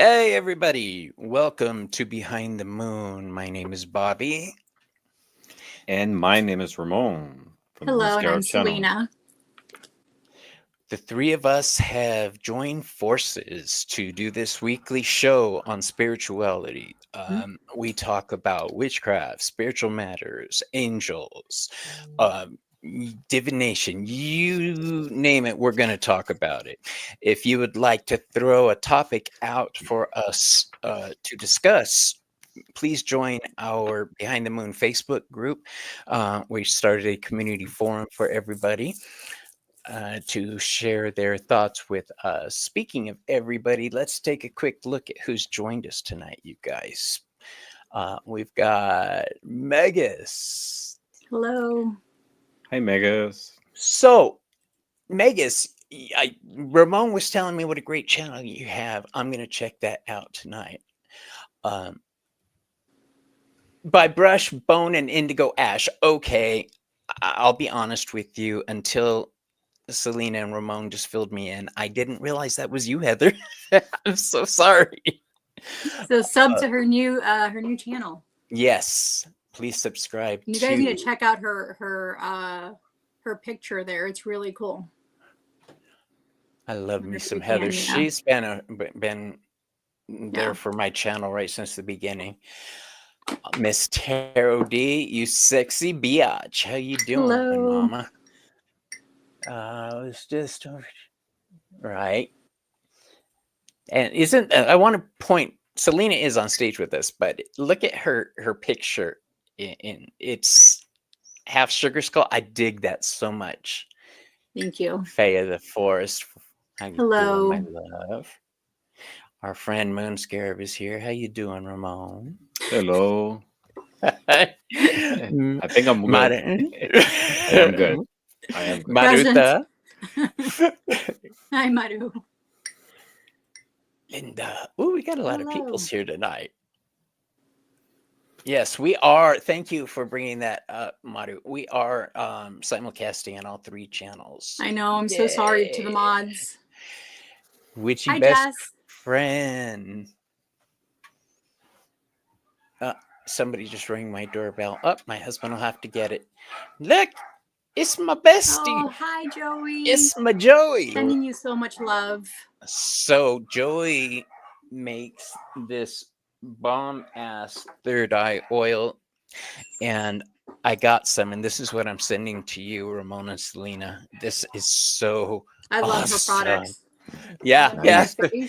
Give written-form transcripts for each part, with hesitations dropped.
Hey, everybody. Welcome to Behind the Moon. My name is Bobby. And my name is Ramon from the Hello, and Moonscarab I'm channel. Selina. The three of us have joined forces to do this weekly show on spirituality. We talk about witchcraft, spiritual matters, angels, divination, you name it, we're going to talk about it. If you would like to throw a topic out for us to discuss, please join our Behind the Moon Facebook group. We started a community forum for everybody to share their thoughts with us. Speaking of everybody, let's take a quick look at who's joined us tonight, you guys. We've got Megas. Hello. Hi, Megas. So, Megas, Ramon was telling me what a great channel you have. I'm going to check that out tonight. By Brush, Bone, and Indigo Ash. Okay, I'll be honest with you. Until Selena and Ramon just filled me in, I didn't realize that was you, Heather. I'm so sorry. So sub to her new channel. Yes, please subscribe. You guys need to check out her picture there. It's really cool. I love me some Heather. Yeah. She's been there for my channel right since the beginning. Miss Tarot D, you sexy biatch. How you doing, Hello. Mama? It's just right. And I want to point, Selena is on stage with us, but look at her picture. It's half sugar skull. I dig that so much. Thank you. Faye of the Forest. How you Hello, doing, my love? Our friend Moon Scarab is here. How you doing, Ramon? Hello. I think I'm good. I am good. Maruta. Hi, Maru. Linda. Oh, we got a lot of peoples here tonight. Yes, we are. Thank you for bringing that up, Maru. We are simulcasting on all three channels. I know. I'm so sorry to the mods. Witchy Hi, best Jess. Friend. Somebody just rang my doorbell. Oh, my husband will have to get it. Look, it's my bestie. Oh, hi, Joey. It's my Joey. Sending you so much love. So Joey makes this bomb-ass third eye oil, and I got some, and this is what I'm sending to you, Ramona and Selena. This is so I love her products. Yeah, nice. Yeah.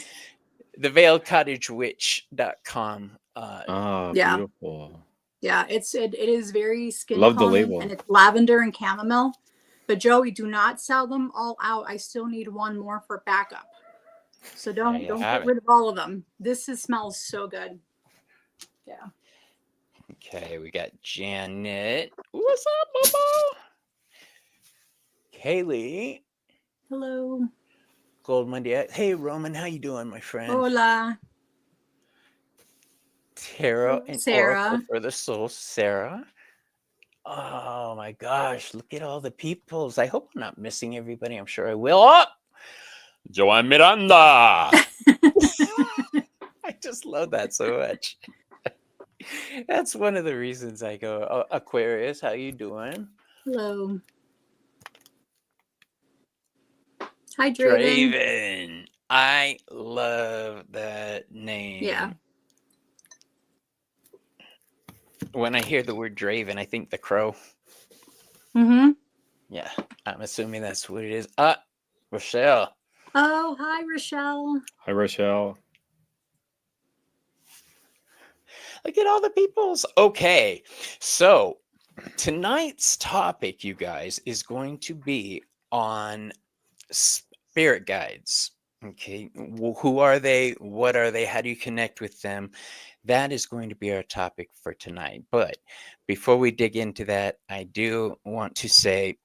The veiledcottagewitch.com. Yeah. Beautiful. Yeah, it is very skin Love the calming, label. and it's lavender and chamomile. But Joey, do not sell them all out. I still need one more for backup. So don't get rid of all of them. This smells so good. Yeah. Okay, we got Janet. What's up, Bobo? Kaylee. Hello. Gold Monday. Hey, Roman, how you doing, my friend? Hola. Tarot and Sarah. Oracle for the Soul, Sarah. Oh my gosh, look at all the peoples. I hope I'm not missing everybody. I'm sure I will. Oh! Joan Miranda. I just love that so much. That's one of the reasons I go, oh, Aquarius, how you doing? Hello. Hi, Draven. Draven. I love that name. Yeah. When I hear the word Draven, I think the crow. Mm-hmm. Yeah, I'm assuming that's what it is. Rochelle. Oh, hi, Rochelle. Hi, Rochelle. Look at all the peoples. Okay, so tonight's topic, you guys, is going to be on spirit guides. Okay, who are they? What are they? How do you connect with them? That is going to be our topic for tonight. But before we dig into that, I do want to say,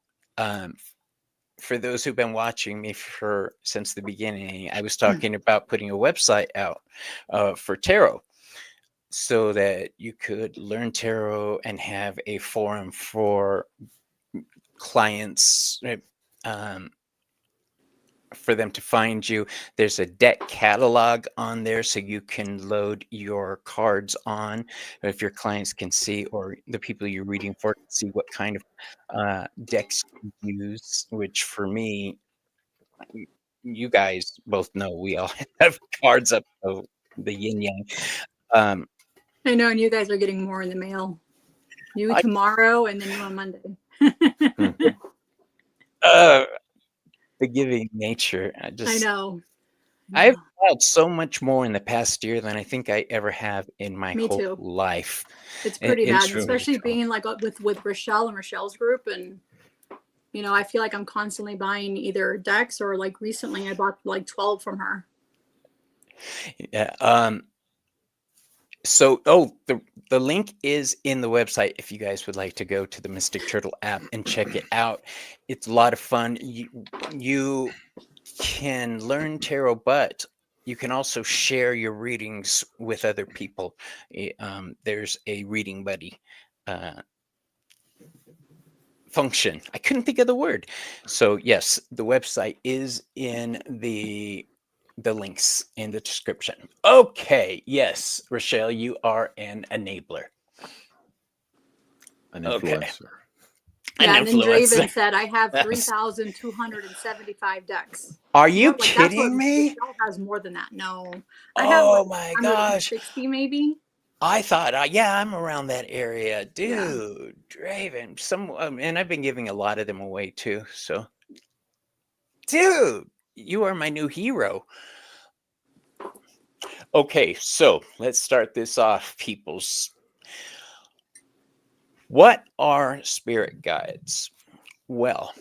for those who've been watching me since the beginning, I was talking about putting a website out for tarot, so that you could learn tarot and have a forum for clients for them to find you. There's a deck catalog on there so you can load your cards on if your clients can see, or the people you're reading for can see what kind of decks you use, which for me, you guys both know we all have cards up of the yin yang. I know, and you guys are getting more in the mail. You tomorrow, and then you on Monday. The giving nature. I know. I've filed so much more in the past year than I think I ever have in my Me whole too. life. It's pretty bad, really especially tough. being like with Rochelle and Rochelle's group, and I feel like I'm constantly buying either decks or like recently I bought like 12 from her. Yeah. So, the link is in the website if you guys would like to go to the Mystic Turtle app and check it out. It's a lot of fun. You can learn tarot, but you can also share your readings with other people. There's a reading buddy function. I couldn't think of the word. So yes, the website is in the links in the description. Okay, yes, Rochelle, you are an enabler. An influencer. Yeah, and then Draven said, I have 3,275 decks. Are you kidding me? Rochelle has more than that. No. I have like my gosh. 160 maybe. I thought, yeah, I'm around that area. Dude, yeah. Draven, and I've been giving a lot of them away too. So, dude, you are my new hero. Okay, so let's start this off, peoples. What are spirit guides? Well,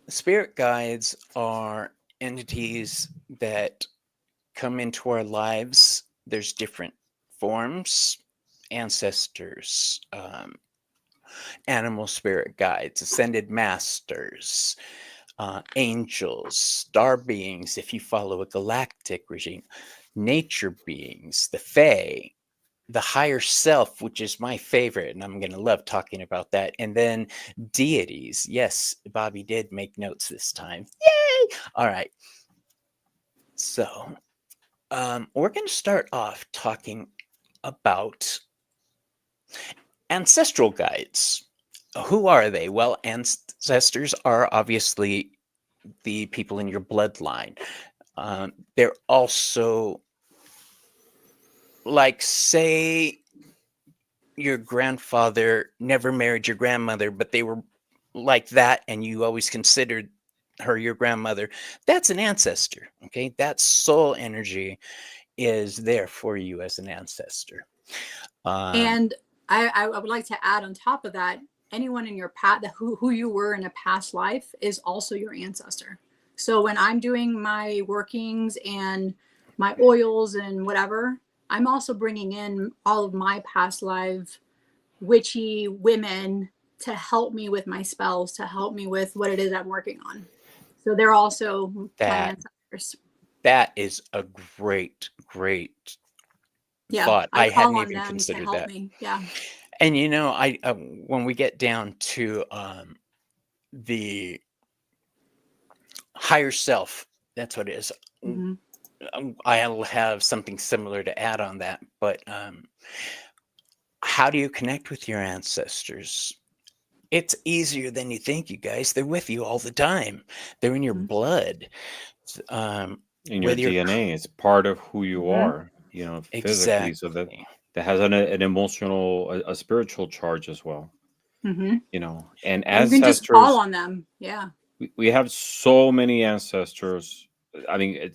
spirit guides are entities that come into our lives. There's different forms: ancestors, animal spirit guides, ascended masters, angels, star beings, if you follow a galactic regime, nature beings, the Fae, the higher self, which is my favorite, and I'm going to love talking about that, and then deities. Yes, Bobby did make notes this time. Yay! All right. So we're going to start off talking about ancestral guides. Who are they? Well, ancestors are obviously the people in your bloodline. They're also, like, say your grandfather never married your grandmother, but they were like that, and you always considered her your grandmother. That's an ancestor. Okay, that soul energy is there for you as an ancestor. And I would like to add on top of that, anyone in your past, who you were in a past life is also your ancestor. So when I'm doing my workings and my oils and whatever, I'm also bringing in all of my past life witchy women to help me with my spells, to help me with what it is I'm working on. So they're also my ancestors. That is a great thought. I hadn't even considered that. Yeah. And I when we get down to the higher self, that's what it is. Mm-hmm. I'll have something similar to add on that. But how do you connect with your ancestors? It's easier than you think, you guys. They're with you all the time. They're in your blood. In your DNA. It's part of who you are, physically. Exactly. So that has an emotional, a spiritual charge as well. And ancestors, you can just call on them. Yeah. We have so many ancestors. I mean,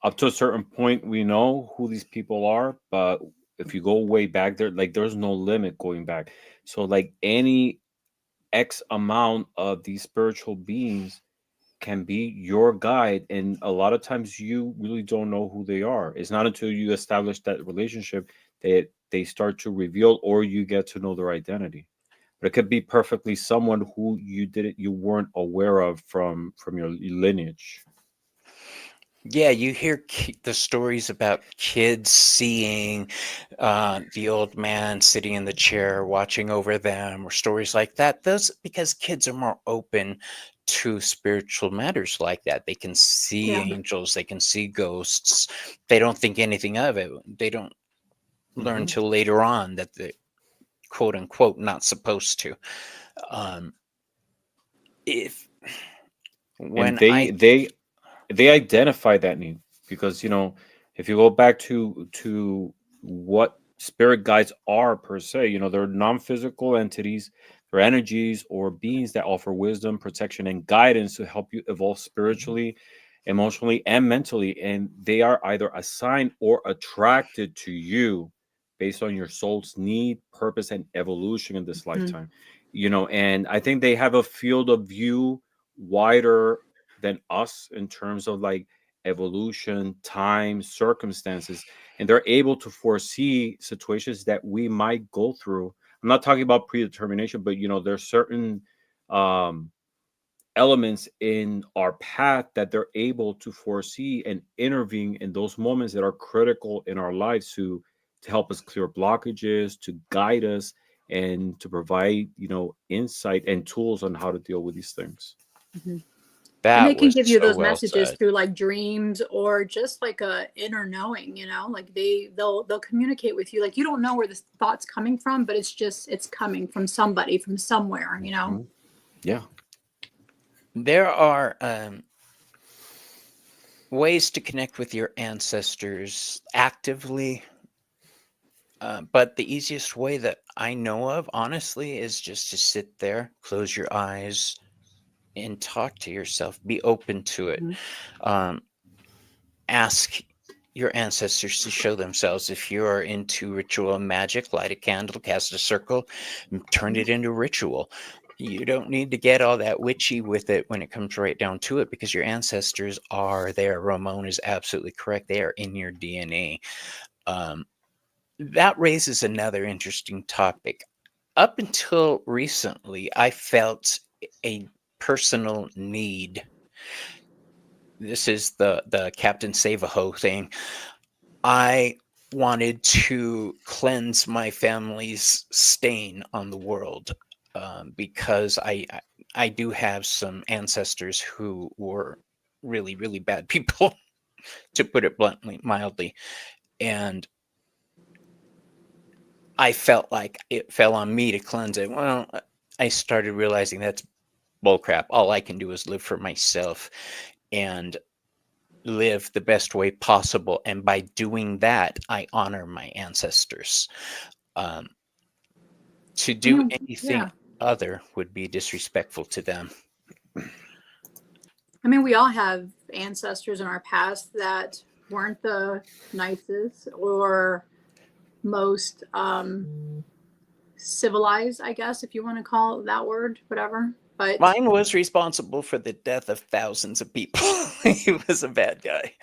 up to a certain point, we know who these people are, but if you go way back there, like, there's no limit going back. So, like, any X amount of these spiritual beings can be your guide, and a lot of times you really don't know who they are. It's not until you establish that relationship that they start to reveal, or you get to know their identity. But it could be perfectly someone who you weren't aware of from your lineage. Yeah, you hear the stories about kids seeing the old man sitting in the chair watching over them, or stories like that. Those, because kids are more open to spiritual matters like that. They can see angels, they can see ghosts. They don't think anything of it. They don't learn till later on that the quote unquote not supposed to. If when And they identify that need, because if you go back to what spirit guides are per se, they're non-physical entities, they're energies or beings that offer wisdom, protection, and guidance to help you evolve spiritually, emotionally, and mentally. And they are either assigned or attracted to you based on your soul's need, purpose, and evolution in this lifetime. And I think they have a field of view wider than us in terms of like evolution, time, circumstances, and they're able to foresee situations that we might go through. I'm not talking about predetermination, but there's certain um elements in our path that they're able to foresee and intervene in those moments that are critical in our lives to help us clear blockages, to guide us, and to provide insight and tools on how to deal with these things. And they that can was give you so those well messages said. through like dreams or just like a inner knowing, like they'll communicate with you. Like you don't know where this thought's coming from, but it's coming from somebody, from somewhere, Yeah. There are ways to connect with your ancestors actively, but the easiest way that I know of, honestly, is just to sit there, close your eyes, and talk to yourself. Be open to it. Ask your ancestors to show themselves. If you are into ritual and magic, light a candle, cast a circle, and turn it into ritual. You don't need to get all that witchy with it when it comes right down to it, because your ancestors are there. Ramon is absolutely correct. They are in your DNA. That raises another interesting topic. Up until recently, I felt a personal need. This is the Captain Save-A-Ho thing. I wanted to cleanse my family's stain on the world, because I do have some ancestors who were really, really bad people, to put it bluntly, mildly. And I felt like it fell on me to cleanse it. Well, I started realizing that's bullcrap. All I can do is live for myself and live the best way possible. And by doing that, I honor my ancestors. To do anything other would be disrespectful to them. I mean, we all have ancestors in our past that weren't the nicest or most civilized, I guess, if you want to call it that word, whatever. But mine was responsible for the death of thousands of people. He was a bad guy.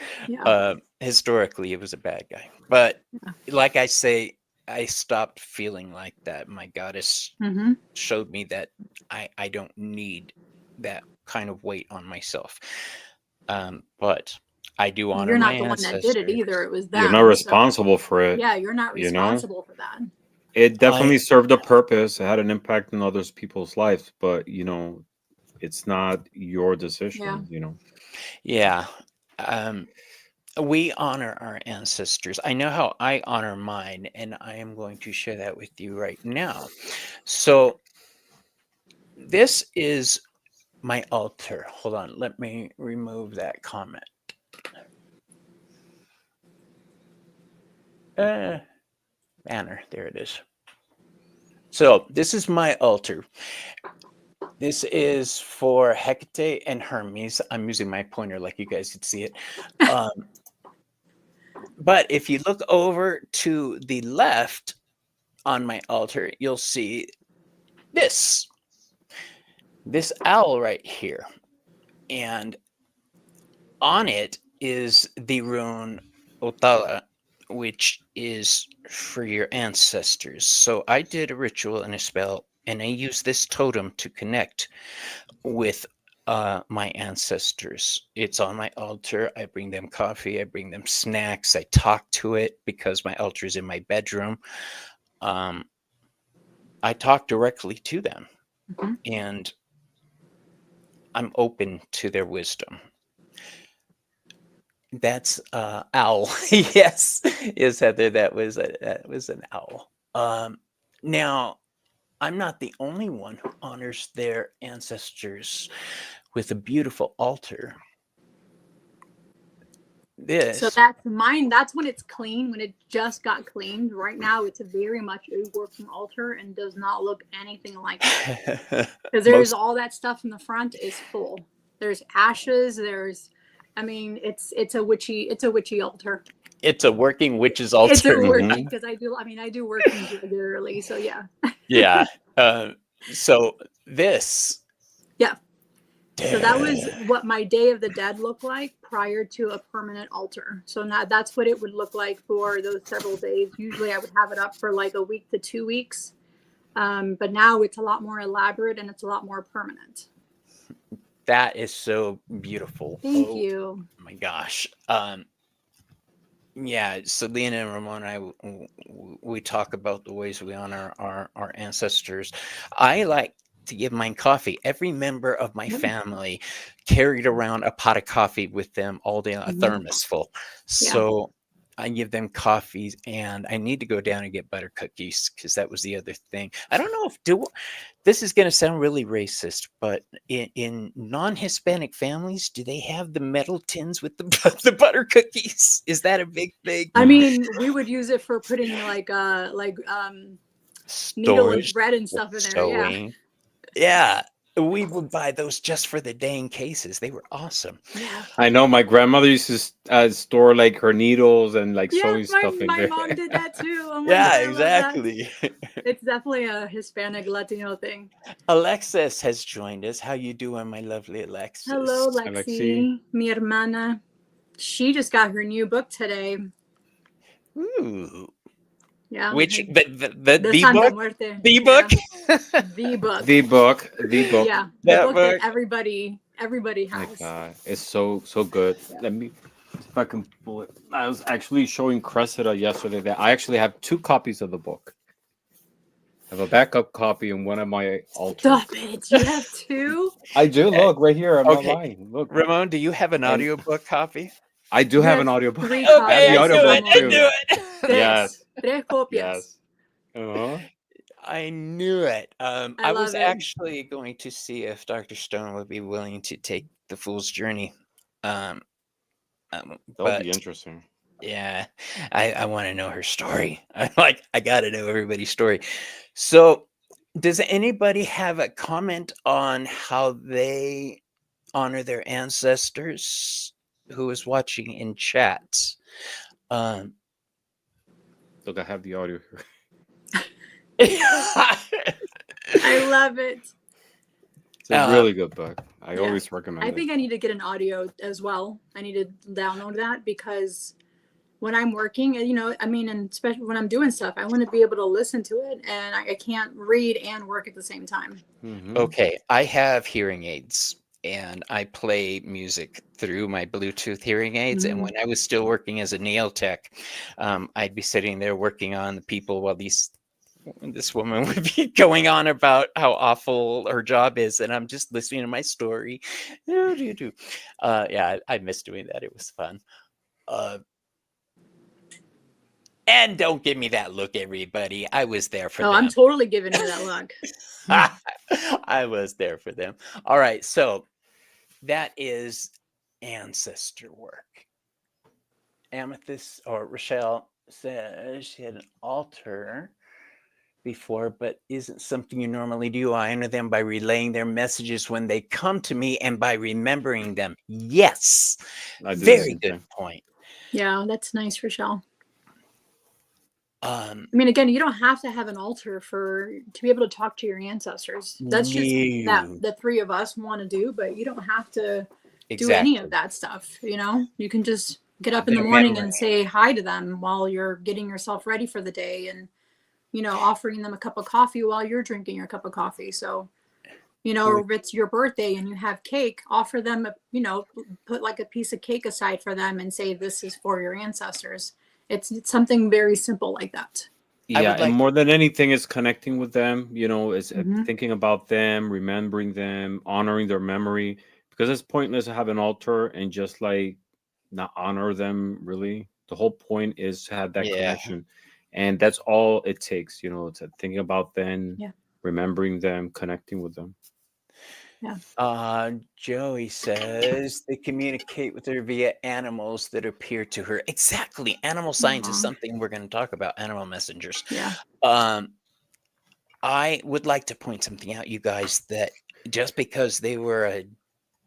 Historically, he was a bad guy. But like I say, I stopped feeling like that. My goddess showed me that I don't need that kind of weight on myself. But I do honor you're my not the one that did it ancestors. either. It was them. You're not responsible for it. Yeah, you're not responsible for that. It definitely served a purpose. It had an impact on others people's lives, but it's not your decision. Yeah. We honor our ancestors. I know how I honor mine, and I am going to share that with you right now. So this is my altar. Hold on, let me remove that comment. Banner, there it is. So this is my altar. This is for Hecate and Hermes. I'm using my pointer like you guys could see it. But if you look over to the left on my altar, you'll see this owl right here. And on it is the rune Otala, which is for your ancestors. So I did a ritual and a spell, and I used this totem to connect with my ancestors. It's on my altar. I bring them coffee. I bring them snacks. I talk to it because my altar is in my bedroom. I talk directly to them, and I'm open to their wisdom. That's owl. Yes, yes, Heather. That was an owl. Now, I'm not the only one who honors their ancestors with a beautiful altar. So that's mine. That's when it's clean, when it just got cleaned. Right now, it's very much a working altar and does not look anything like it. Because there's all that stuff in the front is full. There's ashes. I mean, it's a witchy altar. It's a working witch's altar. It's a working, because I do working regularly. So yeah. Yeah. So this. Yeah. So that was what my Day of the Dead looked like prior to a permanent altar. So now that's what it would look like for those several days. Usually I would have it up for like a week to 2 weeks. But now it's a lot more elaborate and it's a lot more permanent. That is so beautiful. Thank you. Oh my gosh. Yeah, Selena and Ramon and I, we talk about the ways we honor our ancestors. I like to give mine coffee. Every member of my family carried around a pot of coffee with them all day, a thermos full. So I give them coffees, and I need to go down and get butter cookies because that was the other thing. I don't know if this is going to sound really racist, but in non-Hispanic families, do they have the metal tins with the butter cookies? Is that a big thing? I mean, we would use it for putting like needle bread and stuff in there. Yeah. Yeah, we would buy those just for the dang cases. They were awesome. Yeah. I know my grandmother used to store like her needles and like sewing stuff in my there. mom did that too. Oh yeah, exactly. It's definitely a Hispanic Latino thing. Alexis has joined us. How you doing, my lovely Alexis? Hello, Lexi. Mi hermana. She just got her new book today. Ooh. Yeah. Which the book? Muerte. The book? The book. The book. Yeah. The book that everybody has. My God, it's so good. Yeah. Let me, if I can pull it. I was actually showing Cressida yesterday that I actually have 2 copies of the book. I have a backup copy and one of my altars. Stop it! You have 2? I do. Look right here. I'm not lying. Look, Ramon, do you have an audiobook copy? I do have an audiobook. Okay, I knew it. Yes. 3 copias. Yes. I knew it. I was love it. actually going to see if Dr. Stone would be willing to take the Fool's Journey. That would be interesting. Yeah, I want to know her story. I got to know everybody's story. So, does anybody have a comment on how they honor their ancestors? Who is watching in chat? Look, I have the audio here. I love it. It's a really good book. I always recommend it. I think I need to get an audio as well. I need to download that because when I'm working, and especially when I'm doing stuff, I want to be able to listen to it, and I can't read and work at the same time. Mm-hmm. Okay, I have hearing aids, and I play music through my Bluetooth hearing aids. And when I was still working as a nail tech, I'd be sitting there working on the people while this woman would be going on about how awful her job is, and I'm just listening to my story. Yeah, I miss doing that. It was fun. And don't give me that look, everybody. I was there for them. I'm totally giving you that look. I was there for them. All right, so that is ancestor work. Amethyst or Rochelle says she had an altar before, but isn't something you normally do. I honor them by relaying their messages when they come to me and by remembering them. Yes, very good point. Yeah, that's nice, Rochelle. Again, you don't have to have an altar to be able to talk to your ancestors. That's just that the 3 of us want to do, but you don't have to do any of that stuff. You can just get up in the morning and say hi to them while you're getting yourself ready for the day, and offering them a cup of coffee while you're drinking your cup of coffee. So You know, or if it's your birthday and you have cake, offer them, you know, put like a piece of cake aside for them and say, this is for your ancestors. It's something very simple like that. Yeah, and like more than anything is connecting with them, is Mhm. thinking about them, remembering them, honoring their memory, because it's pointless to have an altar and just like not honor them really. The whole point is to have that yeah. connection. And that's all it takes, to thinking about them, Yeah. remembering them, connecting with them. Joey says they communicate with her via animals that appear to her. Exactly. Animal science is Aw. something we're going to talk about. Animal messengers. Yeah. I would like to point something out, you guys, that just because they were a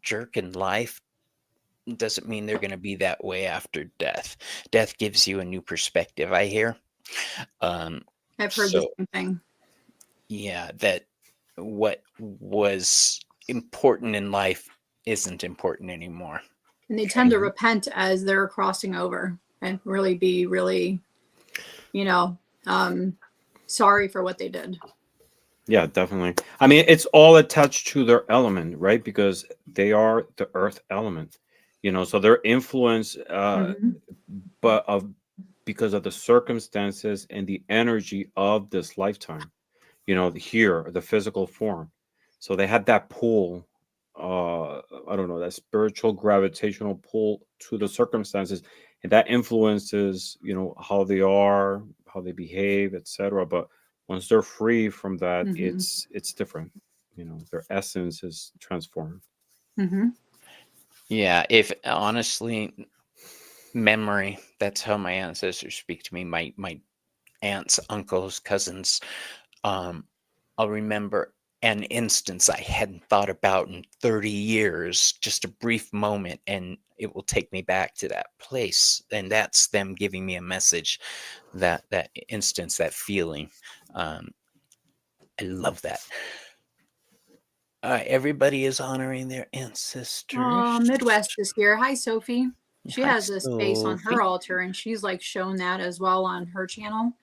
jerk in life doesn't mean they're going to be that way after death. Death gives you a new perspective, I hear. I've heard the So same thing. yeah, that what was important in life isn't important anymore. And they tend to repent as they're crossing over and really be really, you know, sorry for what they did. Yeah, definitely. I mean, it's all attached to their element, right? Because they are the earth element, so their influence, Mhm. but because of the circumstances and the energy of this lifetime, here, the physical form. So they had that pull, I don't know, that spiritual gravitational pull to the circumstances, and that influences, how they are, how they behave, etc. But once they're free from that, Mhm. it's different. Their essence is transformed. Mhm. Yeah, if honestly, memory, that's how my ancestors speak to me. My aunts, uncles, cousins. I'll remember an instance I hadn't thought about in 30 years, just a brief moment, and it will take me back to that place. And that's them giving me a message, that instance, that feeling. I love that. Everybody is honoring their ancestors. Midwest is here. Hi, Sophie. She Hi, has a space on her Sophie. altar, and she's like shown that as well on her channel.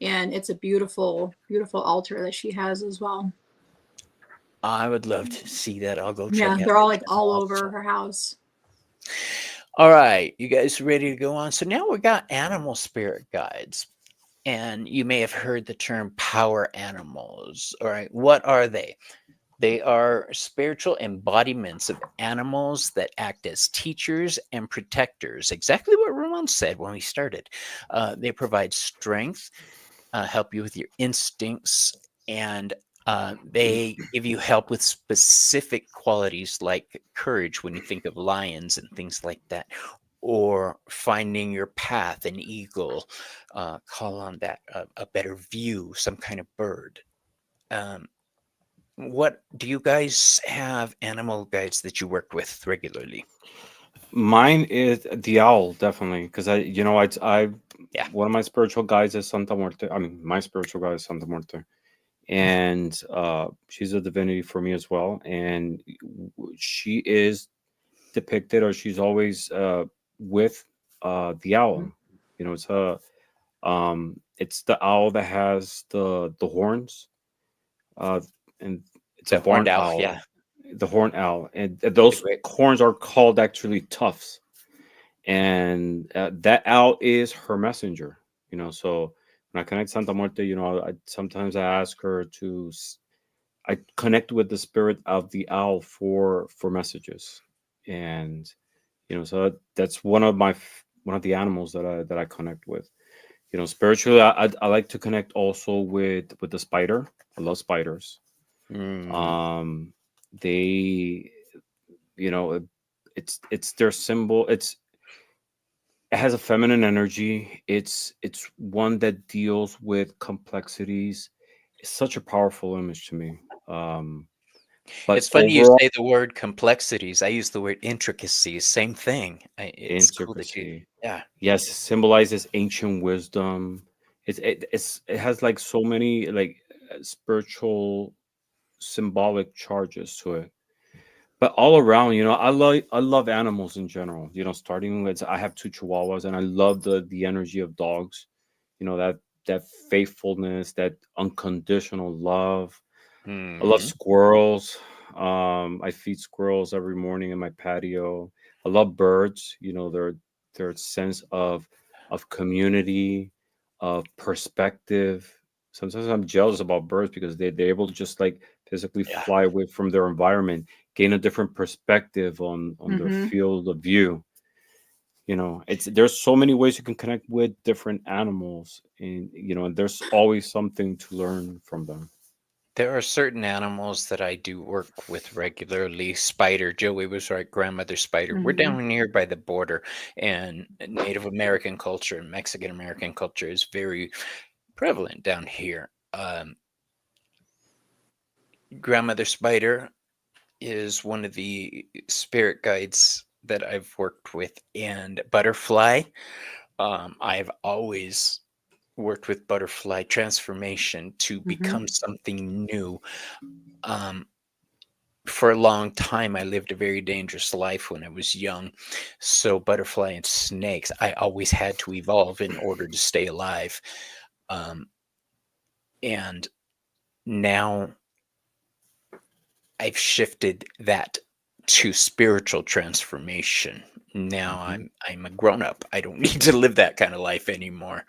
And it's a beautiful, beautiful altar that she has as well. I would love to see that. I'll go Yeah, check out they're all that like channel all also. over her house. All right, you guys ready to go on? So now we got animal spirit guides. And you may have heard the term power animals. All right, what are they? They are spiritual embodiments of animals that act as teachers and protectors. Exactly what Ramon said when we started. They provide strength, help you with your instincts, and they give you help with specific qualities like courage when you think of lions and things like that, or finding your path, an eagle, call on that, a better view, some kind of bird. What do you guys have animal guides that you work with regularly? Mine is the owl, definitely, because I Yeah. one of my spiritual guides is Santa Muerte. I mean, my spiritual guide is Santa Muerte, and she's a divinity for me as well. And she is depicted, or she's always with the owl. It's the owl that has the horns, uh, and it's a The horned barn owl. Yeah. owl, the horned owl, and The those great. horns are called actually tufts, and that owl is her messenger. So when I connect Santa Muerte, I sometimes I ask her to. I connect with the spirit of the owl for messages, and so that's one of the animals that I connect with. Spiritually, I like to connect also with the spider. I love spiders. Mm. Um, they, you know, it's their symbol. It has a feminine energy. It's one that deals with complexities. It's such a powerful image to me. But It's funny you overall, say the word complexities. I use the word intricacies. Same thing. It's cool that you. intricacy. Yeah. Yes, symbolizes ancient wisdom. It has like so many like spiritual symbolic charges to it. But all around, I love animals in general. Starting with I have two chihuahuas and I love the energy of dogs. That faithfulness, that unconditional love. I love Hmm. squirrels. I feed squirrels every morning in my patio. I love birds. You know, their sense of community, of perspective. Sometimes I'm jealous about birds because they're able to just like physically Yeah. fly away from their environment, gain a different perspective on their Mm-hmm. field of view. You know, it's there's so many ways you can connect with different animals, and there's always something to learn from them. There are certain animals that I do work with regularly. Spider, Joey was right, grandmother spider. We're Mm-hmm. down here by the border, and Native American culture and Mexican American culture is very prevalent down here. Grandmother spider is one of the spirit guides that I've worked with, and butterfly. I've always worked with butterfly transformation to Mm-hmm. become something new. Um, for a long time, I lived a very dangerous life when I was young. So, butterfly and snakes, I always had to evolve in order to stay alive. Um, and now I've shifted that to spiritual transformation. Now Hmm. I'm a grown up. I don't need to live that kind of life anymore.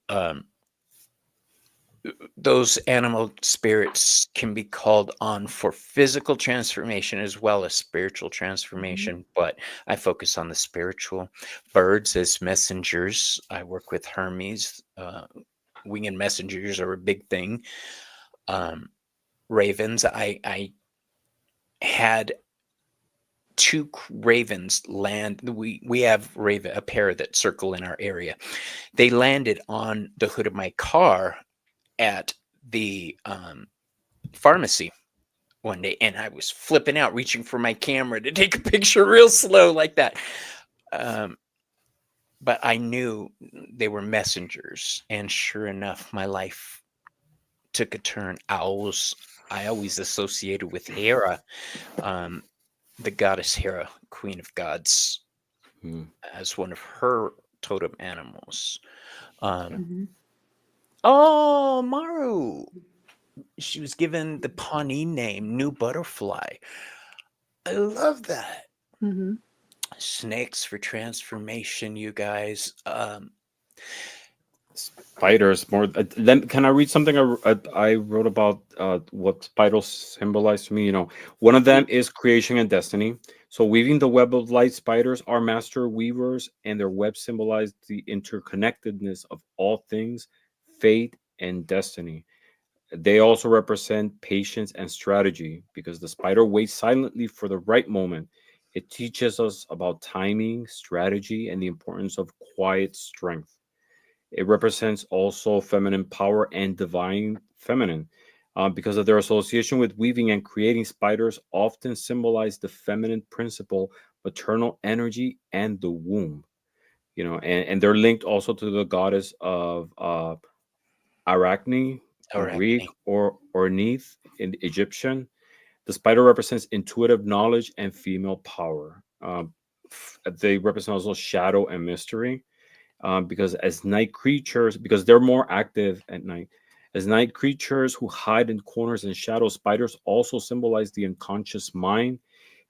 Um, those animal spirits can be called on for physical transformation as well as spiritual Mm-hmm. transformation, but I focus on the spiritual. Birds as messengers. I work with Hermes. Winged messengers are a big thing. Um, ravens. I had two ravens land. We have raven a pair that circle in our area. They landed on the hood of my car at the pharmacy one day, and I was flipping out, reaching for my camera to take a picture real slow like that. Um, but I knew they were messengers, and sure enough, my life took a turn. Owls, I always associated with Hera, um, the goddess Hera, queen of gods, as one of her totem animals. Um, Mm-hmm. oh, Maru. She was given the Pawnee name, New Butterfly. I love that. Mm-hmm. Snakes for transformation, you guys. Spiders more. Then can I read something I wrote about what spiders symbolize to me? One of them is creation and destiny. So weaving the web of light, spiders are master weavers, and their web symbolize the interconnectedness of all things, fate and destiny. They also represent patience and strategy because the spider waits silently for the right moment. It teaches us about timing, strategy, and the importance of quiet strength. It represents also feminine power and divine feminine. Because of their association with weaving and creating, spiders often symbolize the feminine principle, maternal energy, and the womb. And they're linked also to the goddess of Arachne in Greek, Arachne. or Neith in Egyptian. The spider represents intuitive knowledge and female power. They represent also shadow and mystery, because as night creatures, because they're more active at night, as night creatures who hide in corners and shadows, spiders also symbolize the unconscious mind,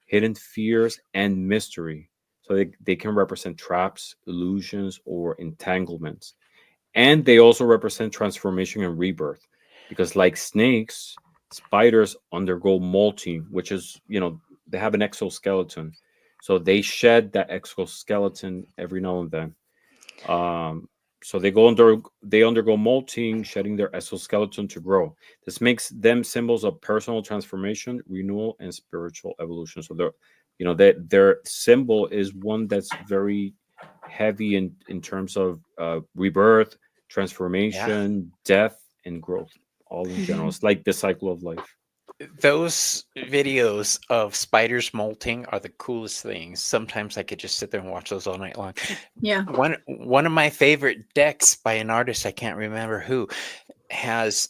hidden fears, and mystery. So they can represent traps, illusions, or entanglements. And they also represent transformation and rebirth, because like snakes, spiders undergo molting, which is, they have an exoskeleton. So they shed that exoskeleton every now and then. um, so they undergo molting, shedding their exoskeleton to grow. This makes them symbols of personal transformation, renewal, and spiritual evolution. So their symbol is one that's very heavy in terms of rebirth, Yeah. transformation, death, and growth, all in general. Mm-hmm. It's like the cycle of life. Those videos of spiders molting are the coolest things. Sometimes I could just sit there and watch those all night long. Yeah. One of my favorite decks by an artist, I can't remember who, has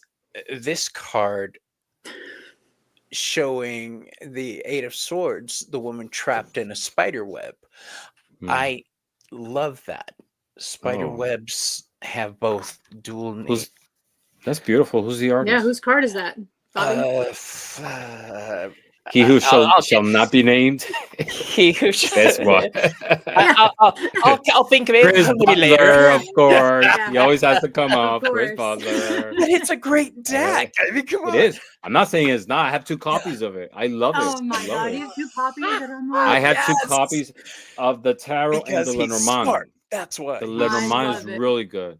this card showing the Eight of Swords, the woman trapped in a spider web. Hmm. I love that. Spider Oh, webs have both dual who's that's beautiful. Who's the Yeah. artist? Whose card is that? Bobby? He who I'll shall not be named. He who That's why. I'll think of it Chris maybe later. Butler, of course. Yeah. He always has to come Of up. Chris course. Butler. But it's a great deck. I mean, come on. It is. I'm not saying it's not. I have 2 copies of it. I love it. Oh my I love god, it. you have 2 copies that I'm I like, have 2 Yes. copies of the tarot and Because the he's Lenormand. smart. That's why. The I Lenormand is love it. really good.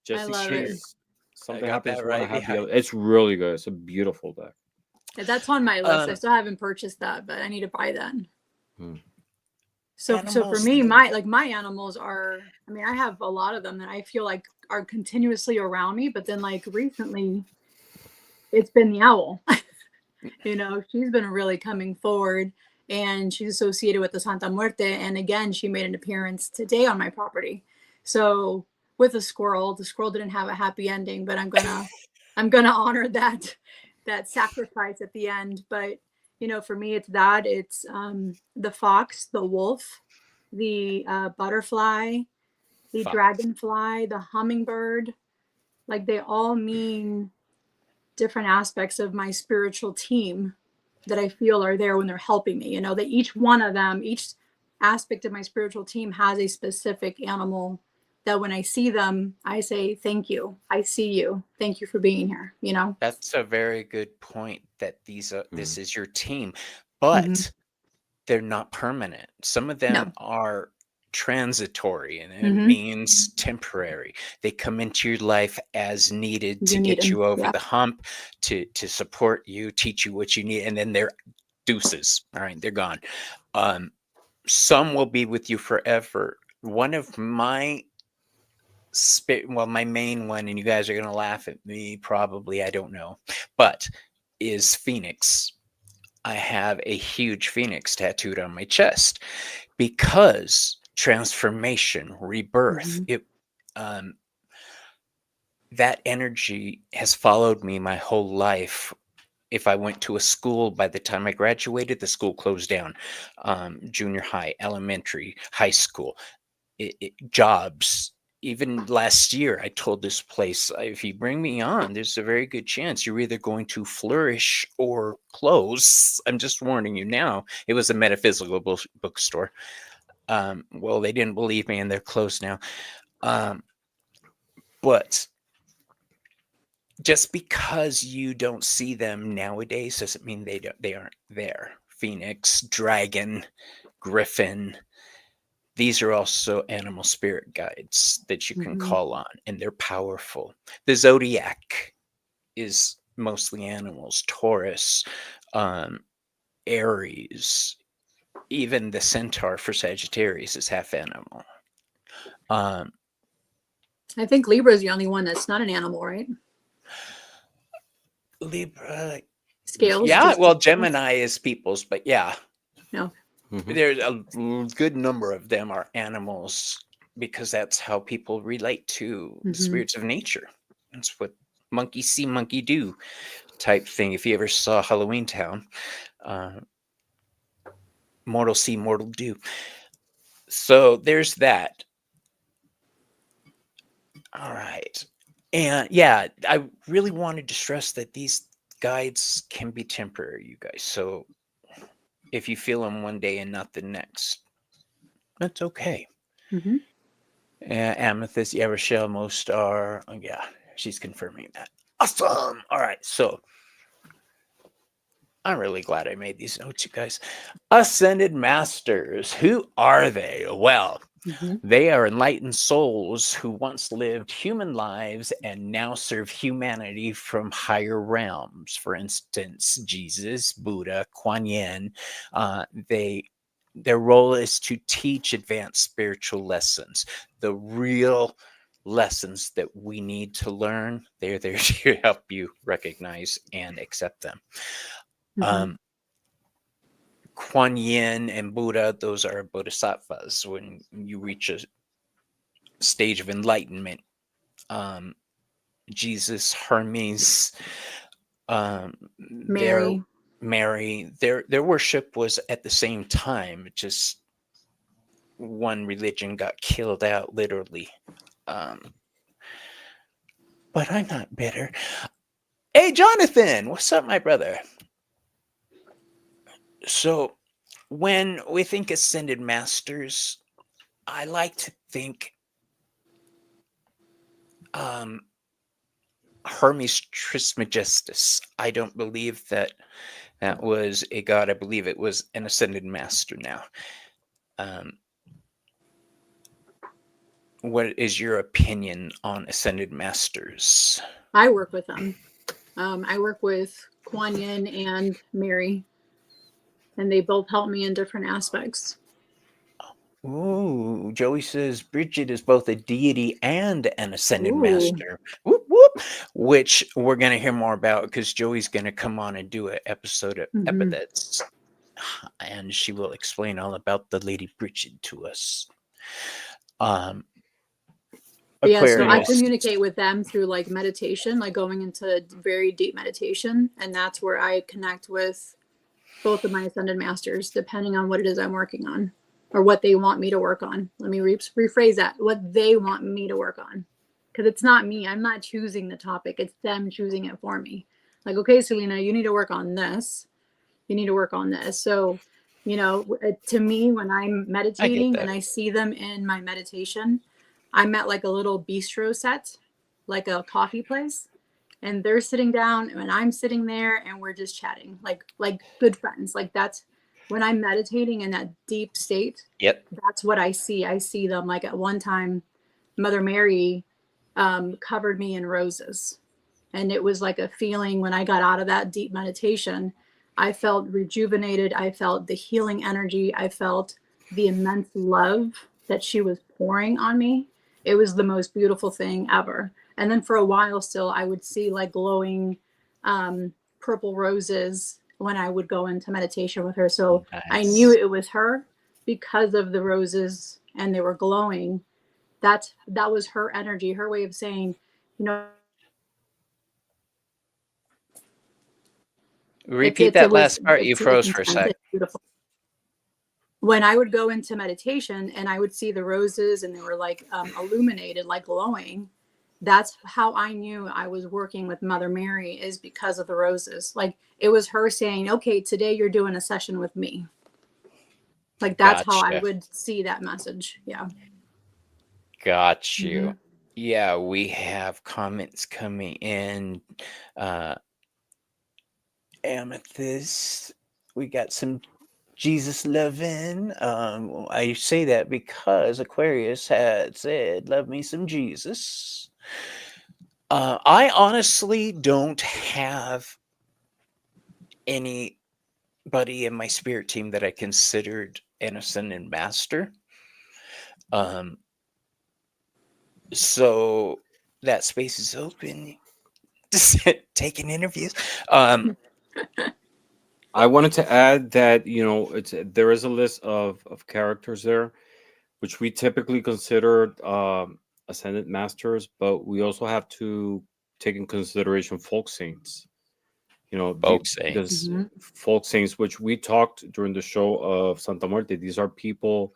Just I in love case it. something got happens, that you want to right have the behind other. It's really good. It's a beautiful deck. Yeah, that's on my list. I Um, still haven't purchased that, but I need to buy that. Hmm. So for Animals me, need- my animals are, I mean, I have a lot of them that I feel like are continuously around me, but then like recently it's been the owl. You know, she's been really coming forward, and she's associated with the Santa Muerte. And again, she made an appearance today on my property. So with the squirrel didn't have a happy ending, but I'm gonna honor that sacrifice at the end. But you know, for me, it's the fox, the wolf, the butterfly, the Fox. dragonfly, the hummingbird. Like they all mean different aspects of my spiritual team that I feel are there when they're helping me. You know, that each one of them, each aspect of my spiritual team has a specific animal that when I see them, I say, thank you. I see you. Thank you for being here. You know? That's a very good point that this Mhm. is your team, but Mhm. they're not permanent. Some of them No. are transitory, and it Mhm. means temporary. They come into your life as needed to You need get them. you over Yeah. the hump, to support you, teach you what you need, and then they're deuces. All right, they're gone. Some will be with you forever. One of my my main one, and you guys are gonna laugh at me probably, I don't know, but is Phoenix. I have a huge phoenix tattooed on my chest because transformation, rebirth, Mhm. that energy has followed me my whole life. If I went to a school, by the time I graduated, the school closed down. Junior high, elementary, high school, jobs. Even last year, I told this place, if you bring me on, there's a very good chance you're either going to flourish or close. I'm just warning you now. It was a metaphysical bookstore. Well, they didn't believe me, and they're closed now. But just because you don't see them nowadays doesn't mean they aren't there. Phoenix, dragon, griffin. These are also animal spirit guides that you can Mhm. call on, and they're powerful. The zodiac is mostly animals. Taurus, Aries, even the centaur for Sagittarius is half animal. I think Libra is the only one that's not an animal, right? Libra, Scales. yeah. Just Well, Gemini is people's, but yeah, no. Mhm. there's a good number of them are animals because that's how people relate to the Mhm. spirits of nature. That's what monkey see, monkey do type thing. If you ever saw Halloween Town, mortal see, mortal do. So there's that. All right. And yeah, I really wanted to stress that these guides can be temporary, you guys. So if you feel them one day and not the next, that's okay. Mhm. Amethyst, yeah, Rochelle, most are. Oh, yeah, she's confirming that. Awesome. All right. So I'm really glad I made these notes, you guys. Ascended Masters. Who are they? Well, Mhm. they are enlightened souls who once lived human lives and now serve humanity from higher realms. For instance, Jesus, Buddha, Kuan Yin. Their role is to teach advanced spiritual lessons, the real lessons that we need to learn. They're there to help you recognize and accept them. Mhm. Kuan Yin and Buddha, those are bodhisattvas. When you reach a stage of enlightenment, Jesus, Hermes, Mary. Mary, their worship was at the same time. Just one religion got killed out, literally. But I'm not bitter. Hey, Jonathan, what's up, my brother? So, when we think ascended masters, I like to think Hermes Trismegistus. I don't believe that was a god. I believe it was an ascended master now. What is your opinion on ascended masters? I work with them. I work with Kuan Yin and Mary, and they both help me in different aspects. Ooh, Joey says Bridget is both a deity and an ascended Ooh. master. Whoop, whoop. Which we're going to hear more about because Joey's going to come on and do an episode of epithets. And she will explain all about the Lady Bridget to us. Yeah, so I communicate with them through like meditation, like going into very deep meditation. And that's where I connect with both of my ascended masters, depending on what it is I'm working on or what they want me to work on. Let me rephrase that. What they want me to work on. Because it's not me. I'm not choosing the topic. It's them choosing it for me. Like, okay, CELINA, you need to work on this. You need to work on this. So, you know, to me, when I'm meditating and I see them in my meditation, I'm at like a little bistro set, like a coffee place, and they're sitting down and I'm sitting there and we're just chatting like good friends. Like that's when I'm meditating in that deep state. Yep. That's what I see. I see them like at one time, Mother Mary covered me in roses. And it was like a feeling when I got out of that deep meditation, I felt rejuvenated. I felt the healing energy. I felt the immense love that she was pouring on me. It was the most beautiful thing ever. And then for a while still, I would see like glowing purple roses when I would go into meditation with her. So nice. I knew it was her because of the roses and they were glowing. That was her energy, her way of saying, you know, repeat that last part. You froze for a sec. Beautiful. When I would go into meditation and I would see the roses and they were like illuminated, like glowing, that's how I knew I was working with Mother Mary, is because of the roses. Like it was her saying, okay, today you're doing a session with me. Like that's how I would see that message. Yeah. Got you. Yeah, we have comments coming in. Amethyst, we got some Jesus loving. I say that because Aquarius had said, love me some Jesus. I honestly don't have anybody in my spirit team that I considered an ascended master. So that space is open. Taking interviews. I wanted to add that, you know, there is a list of characters there, which we typically consider ascended masters, but we also have to take in consideration folk saints. You know, folk saints, which we talked during the show of Santa Muerte. These are people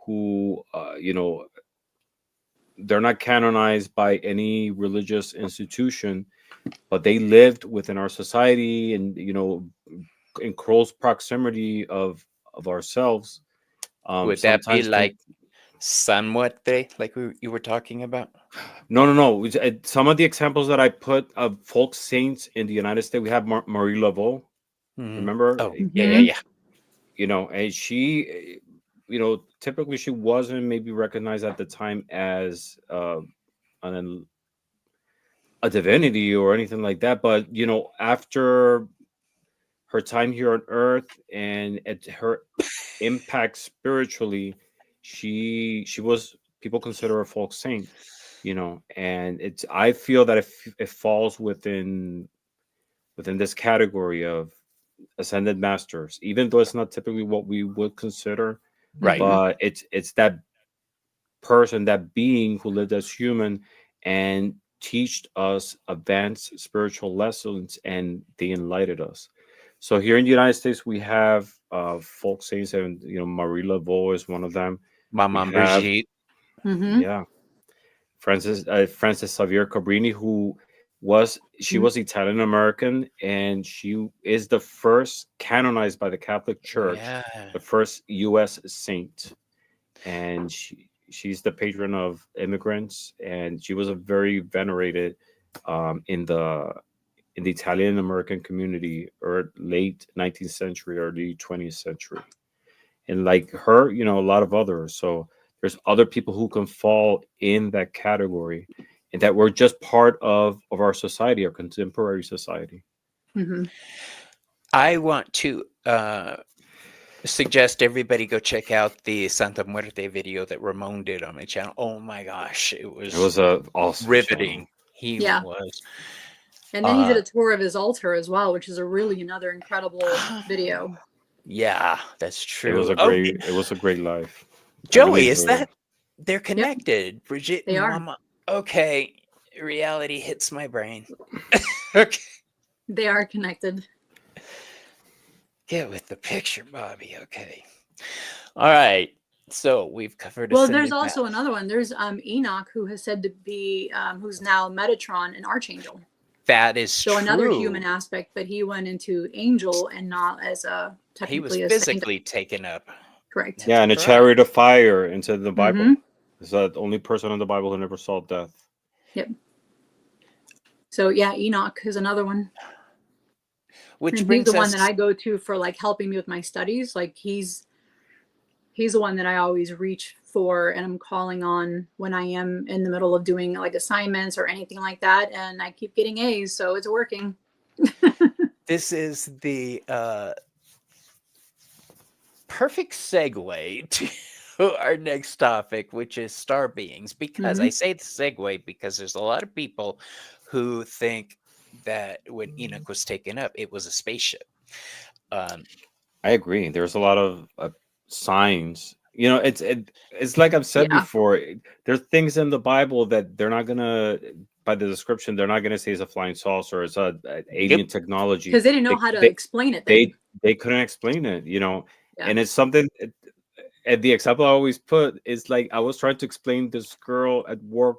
who, you know, they're not canonized by any religious institution, but they lived within our society and, you know, in close proximity of ourselves. Would that be like San Muerte, like you were talking about? No. Some of the examples that I put of folk saints in the United States, we have Marie Laveau. Remember? Oh, yeah. You know, and she, you know, typically she wasn't maybe recognized at the time as a divinity or anything like that. But, you know, after her time here on Earth and at her impact spiritually, she was, people consider her a folk saint, you know, and I feel that it falls within this category of ascended masters, even though it's not typically what we would consider, right? But it's that person, that being who lived as human and taught us advanced spiritual lessons, and they enlightened us. So here in the United States, we have folk saints, and you know, Marie Laveau is one of them. Mama Brigitte. Yeah, Francis Xavier Cabrini, who she was Italian American, and she is the first canonized by the Catholic Church, Yeah. the first U.S. saint, and she's the patron of immigrants, and she was a very venerated in the Italian American community, or late 19th century, early 20th century. And like her, a lot of others. So there's other people who can fall in that category, and that we're just part of our society, our contemporary society. Mm-hmm. I want to suggest everybody go check out the Santa Muerte video that Ramon did on my channel. Oh my gosh, it was a awesome riveting. channel. He Yeah. was. And then he did a tour of his altar as well, which is another incredible video. Yeah, that's true. It was a great life. Joey, is that they're connected? Yep. Bridget they and are. Mama. Okay, reality hits my brain. Okay, they are connected. Get with the picture, Bobby. Okay, all right. So we've covered. Well, there's also another one. There's Enoch, who has said to be, who's now Metatron, an archangel. That is so true. Another human aspect, but he went into angel and not as a technically. He was physically taken up. Correct. Yeah, and a chariot of fire into the Bible. Mm-hmm. Is the only person in the Bible who never saw death. Yep. So yeah, Enoch is another one. Which brings he's the one that I go to for like helping me with my studies. Like he's the one that I always reach for, and I'm calling on when I am in the middle of doing like assignments or anything like that, and I keep getting A's, so it's working. This is the perfect segue to our next topic, which is star beings. Because I say the segue because there's a lot of people who think that when Enoch was taken up, it was a spaceship. I agree. There's a lot of signs. It's like I've said before. There's things in the Bible that they're not gonna, by the description, they're not gonna say it's a flying saucer, it's a alien technology, because they didn't know how to explain it. They couldn't explain it, and it's something. And the example I always put is like I was trying to explain this girl at work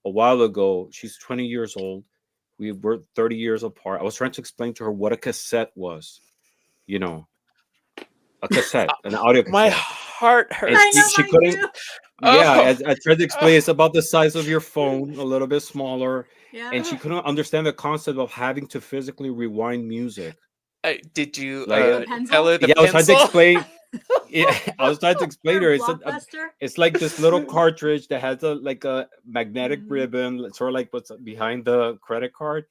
a while ago. She's 20 years old. We were 30 years apart. I was trying to explain to her what a cassette was. A cassette, an audio cassette. My heart hurts. I know, she couldn't. Yeah, I tried to explain. It's about the size of your phone, a little bit smaller. Yeah. And she couldn't understand the concept of having to physically rewind music. Did you tell her the pencil? I was trying to explain. I was trying to explain her. It's like this little cartridge that has a magnetic ribbon, sort of like what's behind the credit card,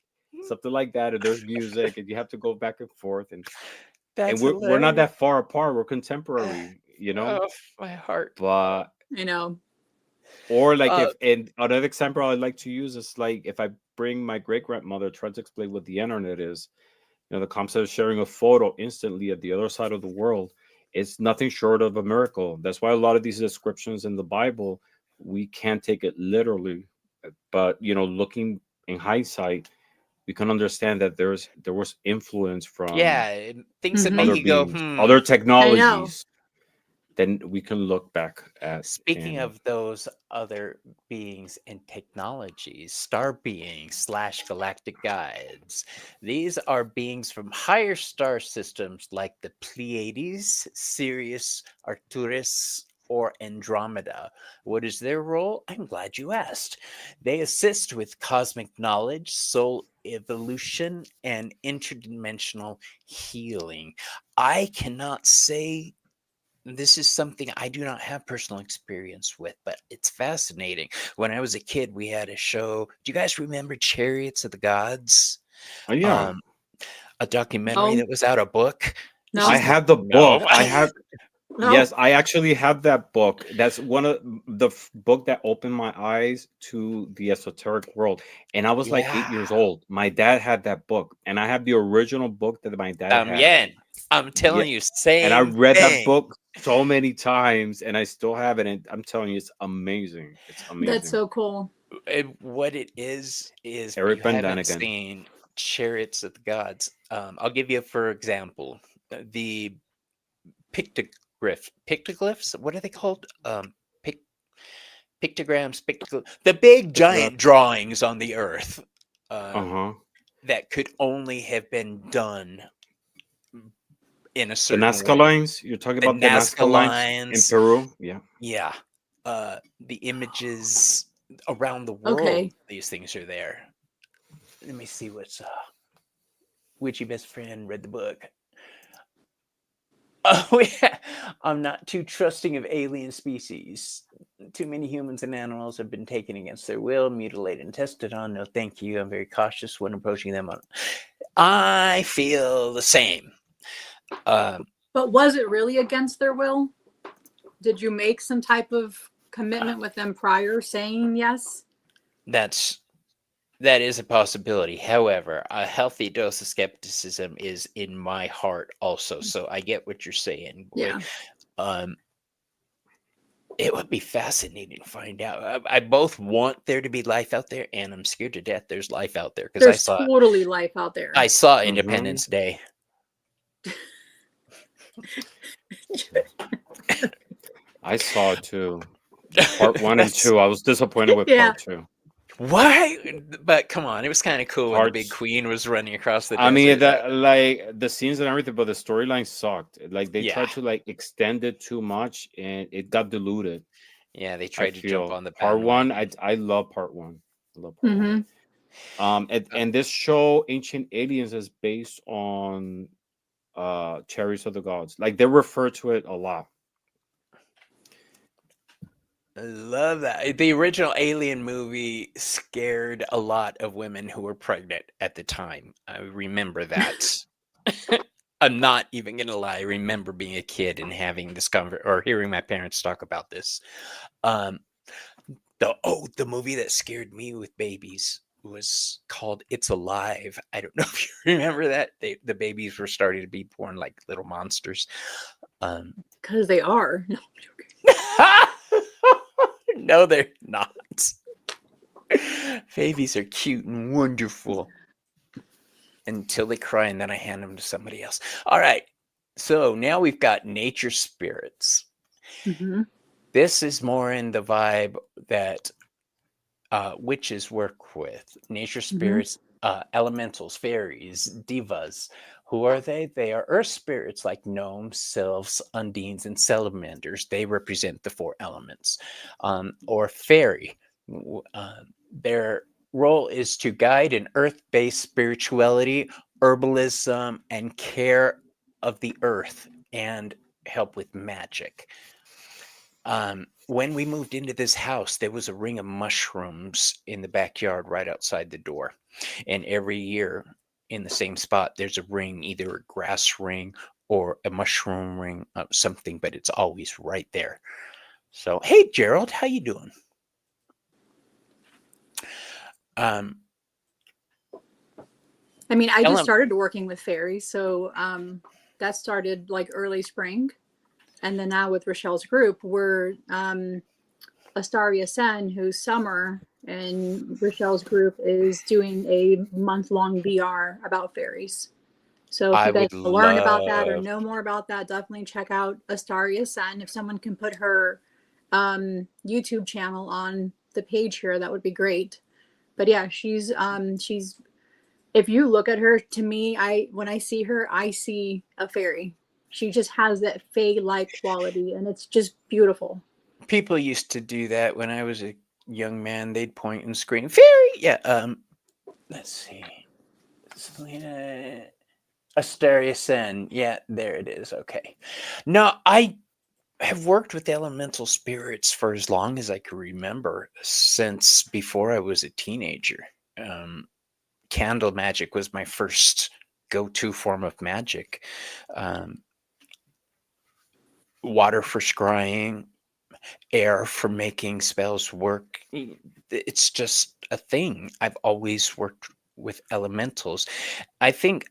something like that. And there's music, and you have to go back and forth. And we're not that far apart. We're contemporary, Oh, my heart. But I know. Or like and another example I'd like to use is like if I bring my great grandmother, trying to explain what the internet is, the concept of sharing a photo instantly at the other side of the world, it's nothing short of a miracle. That's why a lot of these descriptions in the Bible, we can't take it literally. But looking in hindsight, we can understand that there was influence from things that make you go other technologies. Then we can look back at. Speaking of those other beings and technologies, star beings / galactic guides. These are beings from higher star systems like the Pleiades, Sirius, Arcturus, or Andromeda. What is their role? I'm glad you asked. They assist with cosmic knowledge, soul evolution, and interdimensional healing. I cannot say this is something I do not have personal experience with, but it's fascinating. When I was a kid, we had a show. Do you guys remember Chariots of the Gods? Oh, yeah. A documentary that was out, a book. No. I have the book. I have. No. Yes, I actually have that book. That's one of the book that opened my eyes to the esoteric world. And I was like 8 years old. My dad had that book, and I have the original book that my dad had. I'm telling you, same. And I read that book so many times, and I still have it. And I'm telling you, it's amazing. It's amazing. That's so cool. What it is Eric you haven't seen Chariots of the Gods. I'll give you, for example, the pictoglyphs. What are they called? Pictograms, the big giant drawings on the earth. that could only have been done in a The certain Nazca way. lines. You're talking The about the Nazca Nazca lines in lines, Peru. Yeah. yeah. The images around the world, Okay. these things are there. Let me see what's Witchy best friend read the book. Oh yeah, I'm not too trusting of alien species. Too many humans and animals have been taken against their will, mutilated, and tested on. No, thank you. I'm very cautious when approaching them. I feel the same. But was it really against their will? Did you make some type of commitment with them prior, saying yes? That is a possibility. However, a healthy dose of skepticism is in my heart also. So I get what you're saying. Yeah. It would be fascinating to find out. I both want there to be life out there, and I'm scared to death there's life out there because There's totally life out there. I saw Independence Day. I saw it too. Part 1 and 2. I was disappointed with Yeah. part 2. Why? But come on, it was kind of cool when the big Parts- queen was running across the desert. I mean, that like the scenes and everything, but the storyline sucked. Like they Yeah. tried to like extend it too much, and it got diluted. Yeah, they I tried to jump feel on the part 1. bandwagon. I love part 1. I love part Mhm. 1. And this show, Ancient Aliens, is based on Chariots of the Gods. Like they refer to it a lot. I love that. The original Alien movie scared a lot of women who were pregnant at the time. I remember that. I'm not even gonna lie. I remember being a kid and having this or hearing my parents talk about this. The movie that scared me with babies was called It's Alive. I don't know if you remember that. The babies were starting to be born like little monsters. Because they are. No. No, they're not. Babies are cute and wonderful until they cry, and then I hand them to somebody else. All right. So now we've got nature spirits. Mhm. This is more in the vibe that witches work with. Nature spirits, elementals, fairies, divas. Who are they? They are earth spirits like gnomes, sylphs, undines, and salamanders. They represent the 4 elements. Or fairy. Their role is to guide an earth-based spirituality, herbalism, and care of the earth, and help with magic. When we moved into this house, there was a ring of mushrooms in the backyard right outside the door. And every year in the same spot, there's a ring, either a grass ring or a mushroom ring, something, but it's always right there. So, hey, Gerald, how you doing? I mean, I just started working with fairies, so that started like early spring, and then now with Rochelle's group, we're Astaria Sen, who's Summer, and Rochelle's group is doing a month-long VR about fairies. So if you guys want to learn about that or know more about that, definitely check out Astaria Sen. If someone can put her YouTube channel on the page here, that would be great. But yeah, she's if you look at her, to me, when I see her, I see a fairy. She just has that fae-like quality, and it's just beautiful. People used to do that when I was a young man. They'd point and scream, "Fairy!" Yeah. Let's see, CELINA, Astaria Sen. Yeah, there it is. Okay. No, I have worked with elemental spirits for as long as I can remember, since before I was a teenager. Candle magic was my first go-to form of magic. Water for scrying, air for making spells work. It's just a thing. I've always worked with elementals. I think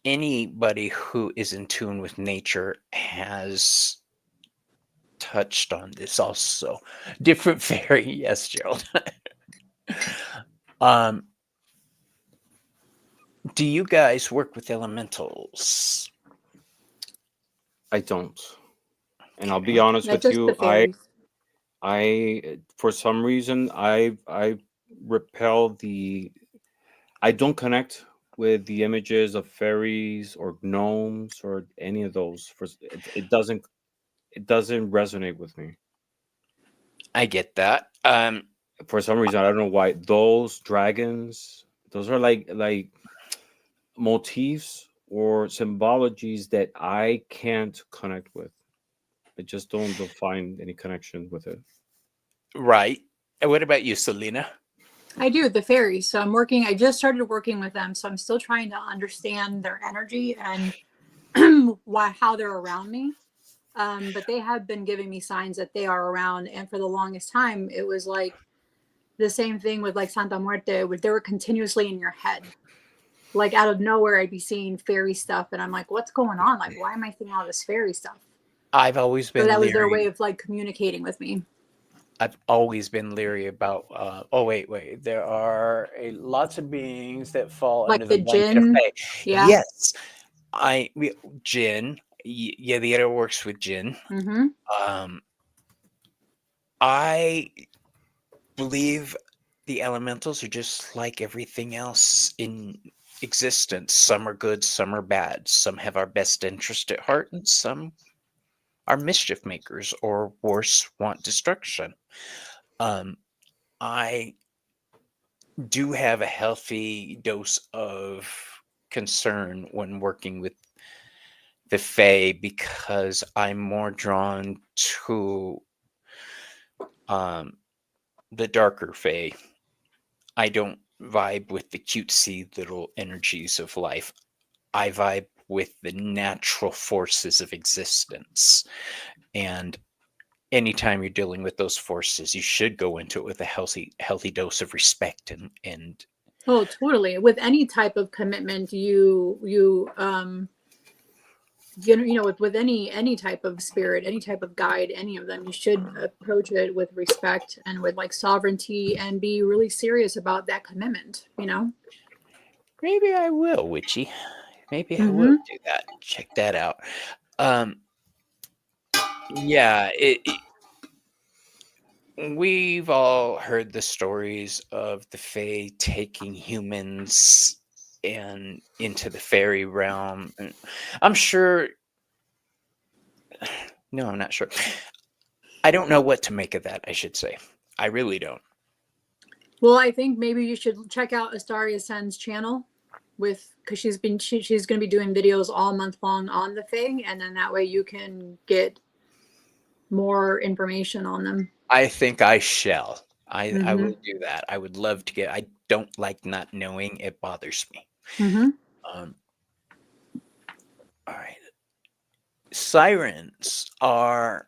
anybody who is in tune with nature has touched on this also. Different fairy, yes, Gerald. Do you guys work with elementals? I don't. And I'll be honest with you, I for some reason I repel I don't connect with the images of fairies or gnomes or any of those. It doesn't resonate with me. I get that. For some reason, I don't know why. Those dragons, those are like motifs or symbologies that I can't connect with. I just don't find any connection with it. Right. And what about you, Selena? I do, the fairies. So I just started working with them. So I'm still trying to understand their energy and how they're around me. But they have been giving me signs that they are around. And for the longest time, it was like the same thing with like Santa Muerte, where they were continuously in your head. Like out of nowhere, I'd be seeing fairy stuff. And I'm like, what's going on? Like, why am I seeing all this fairy stuff? I've always been So that was their leery. way of like communicating with me. I've always been leery about. Oh wait! There are lots of beings that fall Like under the the blanket of djinn. fae. Yeah. Yes, Jinn. Yeah, the other works with Jinn. Mm-hmm. I believe the elementals are just like everything else in existence. Some are good, some are bad. Some have our best interest at heart, and some are mischief makers, or worse, want destruction. I do have a healthy dose of concern when working with the Fae because I'm more drawn to the darker Fae. I don't vibe with the cutesy little energies of life. I vibe with the natural forces of existence. And anytime you're dealing with those forces, you should go into it with a healthy dose of respect and Oh, totally. With any type of commitment, with any type of spirit, any type of guide, any of them, you should approach it with respect and with like sovereignty and be really serious about that commitment, maybe I will, Witchy. Maybe I will Mm-hmm. do that. Check that out. Yeah, we've all heard the stories of the Fae taking humans and into the fairy realm. And I'm sure. No, I'm not sure. I don't know what to make of that, I should say. I really don't. Well, I think maybe you should check out Astaria Sen's channel because she's going to be doing videos all month long on the Fae, and then that way you can get more information on them. I think I shall. I Mm-hmm. will do that. I would love to get. I don't like not knowing. It bothers me. Mm-hmm. All right. Sirens are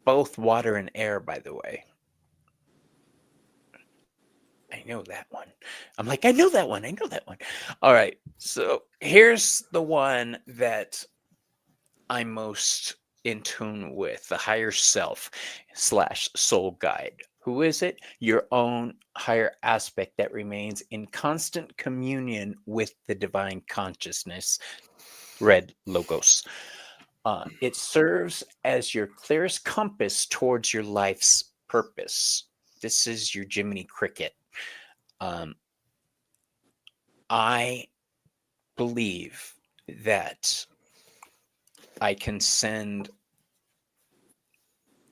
both water and air, by the way. I know that one. I'm like, I know that one. I know that one. All right. So here's the one that I'm most in tune with, the higher self / soul guide. Who is it? Your own higher aspect that remains in constant communion with the divine consciousness, red logos. It serves as your clearest compass towards your life's purpose. This is your Jiminy Cricket. I believe that I can send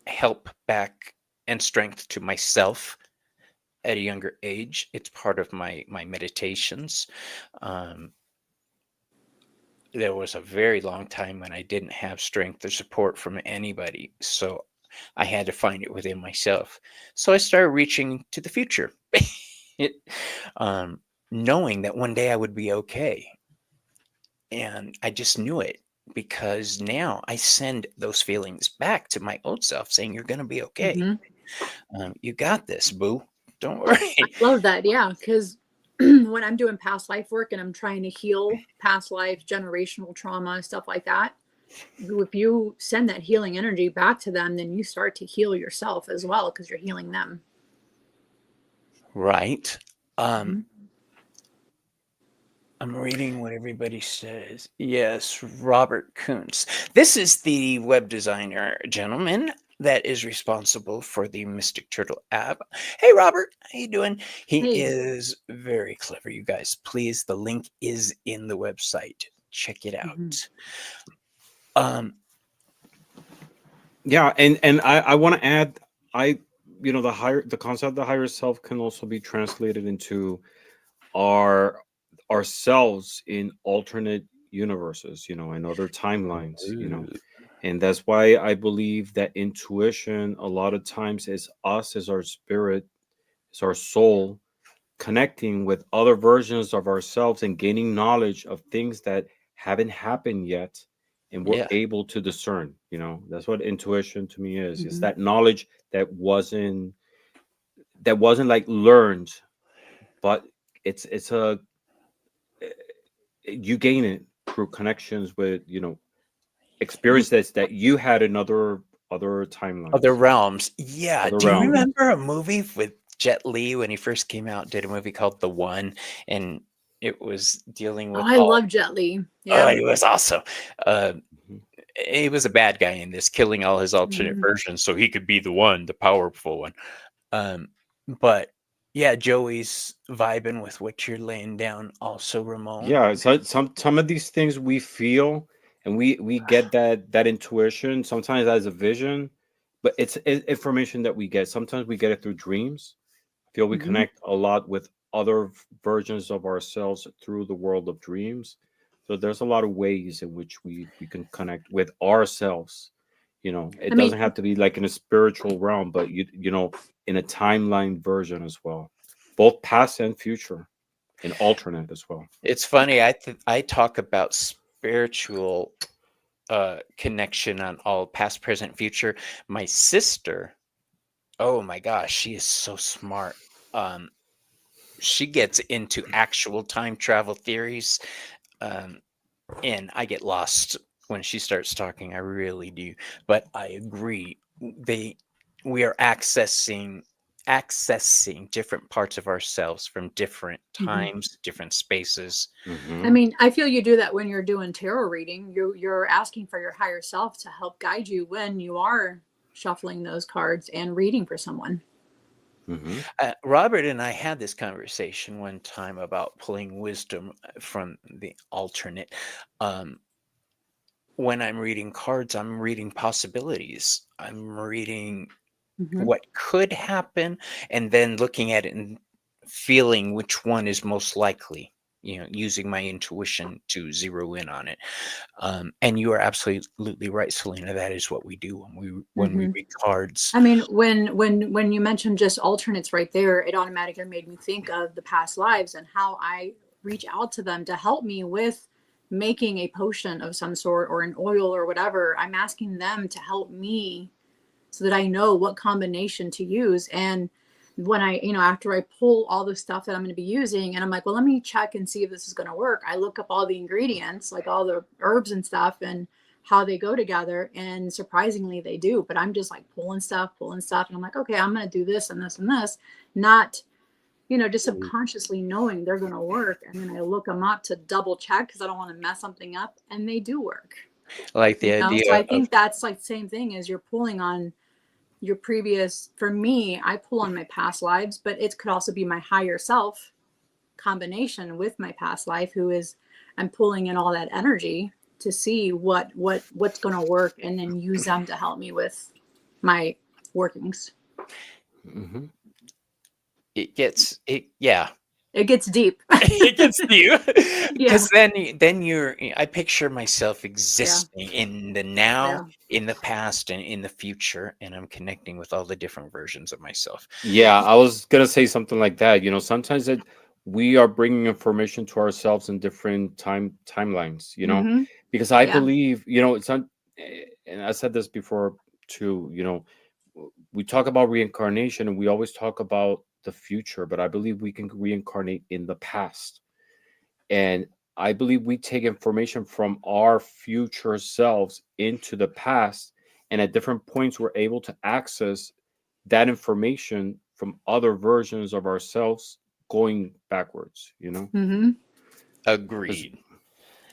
help back and strength to myself at a younger age. It's part of my meditations. There was a very long time when I didn't have strength or support from anybody, so I had to find it within myself. So I started reaching to the future, knowing that one day I would be okay. And I just knew it because now I send those feelings back to my old self saying, you're going to be okay. Mm-hmm. You got this, boo. Don't worry. I love that. Yeah. Because when I'm doing past life work and I'm trying to heal past life, generational trauma, stuff like that, if you send that healing energy back to them, then you start to heal yourself as well because you're healing them. Right. Mm-hmm. I'm reading what everybody says. Yes, Robert Kuntz. This is the web designer, gentlemen. that is responsible for the Mystic Turtle app. Hey, Robert, how you doing? He Hey. is very clever, you guys. Please, the link is in the website. Check it out. Yeah, and I want to add, the concept of the higher self can also be translated into ourselves in alternate universes, in other timelines, and that's why I believe that intuition a lot of times is us, as our spirit, is our soul, connecting with other versions of ourselves and gaining knowledge of things that haven't happened yet, and we're Yeah. able to discern. That's what intuition to me is that knowledge that wasn't like learned, but it's you gain it through connections with experiences that you had in other timelines, Other realms. Yeah. other Do you realms. remember a movie with Jet Li when he first came out? Did a movie called The One, and it was dealing with I love Jet Li. Oh, Yeah. he was awesome. Mhm. He was a bad guy in this, killing all his alternate versions so he could be the one, the powerful one. But yeah, Joey's vibing with what you're laying down. Also, Ramon. Yeah, so some of these things we feel, and we get that intuition sometimes as a vision, but it's information that we get. Sometimes we get it through dreams. I feel we connect a lot with other versions of ourselves through the world of dreams. So there's a lot of ways in which we can connect with ourselves. It doesn't have to be like in a spiritual realm, but in a timeline version as well, both past and future, and alternate as well. It's funny. I talk about spiritual connection on all past, present, future. My sister, oh my gosh, she is so smart. She gets into actual time travel theories, and I get lost when she starts talking. I really do, but I agree. We are accessing different parts of ourselves from different times, different spaces. I mean, I feel you do that when you're doing tarot reading. You're asking for your higher self to help guide you when you are shuffling those cards and reading for someone. Robert and I had this conversation one time about pulling wisdom from the alternate. When I'm reading cards, I'm reading possibilities. I'm reading what could happen, and then looking at it and feeling which one is most likely, using my intuition to zero in on it. And you are absolutely right, Celina. That is what we do when we read cards. I mean, when you mentioned just alternates right there, it automatically made me think of the past lives and how I reach out to them to help me with making a potion of some sort or an oil or whatever. I'm asking them to help me so that I know what combination to use. And when I, after I pull all the stuff that I'm going to be using, and I'm like, well, let me check and see if this is going to work. I look up all the ingredients, like all the herbs and stuff, and how they go together. And surprisingly, they do. But I'm just like pulling stuff. And I'm like, okay, I'm going to do this and this and this, not, just subconsciously knowing they're going to work. And then I look them up to double check because I don't want to mess something up. And they do work. Like the idea. So I think that's like the same thing as you're pulling on your previous. For me, I pull on my past lives, but it could also be my higher self combination with my past life, I'm pulling in all that energy to see what's going to work, and then use them to help me with my workings. It gets deep. It gets deep. Because then I picture myself existing in the now, in the past, and in the future, and I'm connecting with all the different versions of myself. Yeah, I was gonna say something like that. Sometimes we are bringing information to ourselves in different timelines. Because I believe it's not, and I said this before too. We talk about reincarnation, and we always talk about the future, but I believe we can reincarnate in the past. And I believe we take information from our future selves into the past, and at different points we're able to access that information from other versions of ourselves going backwards. Agreed.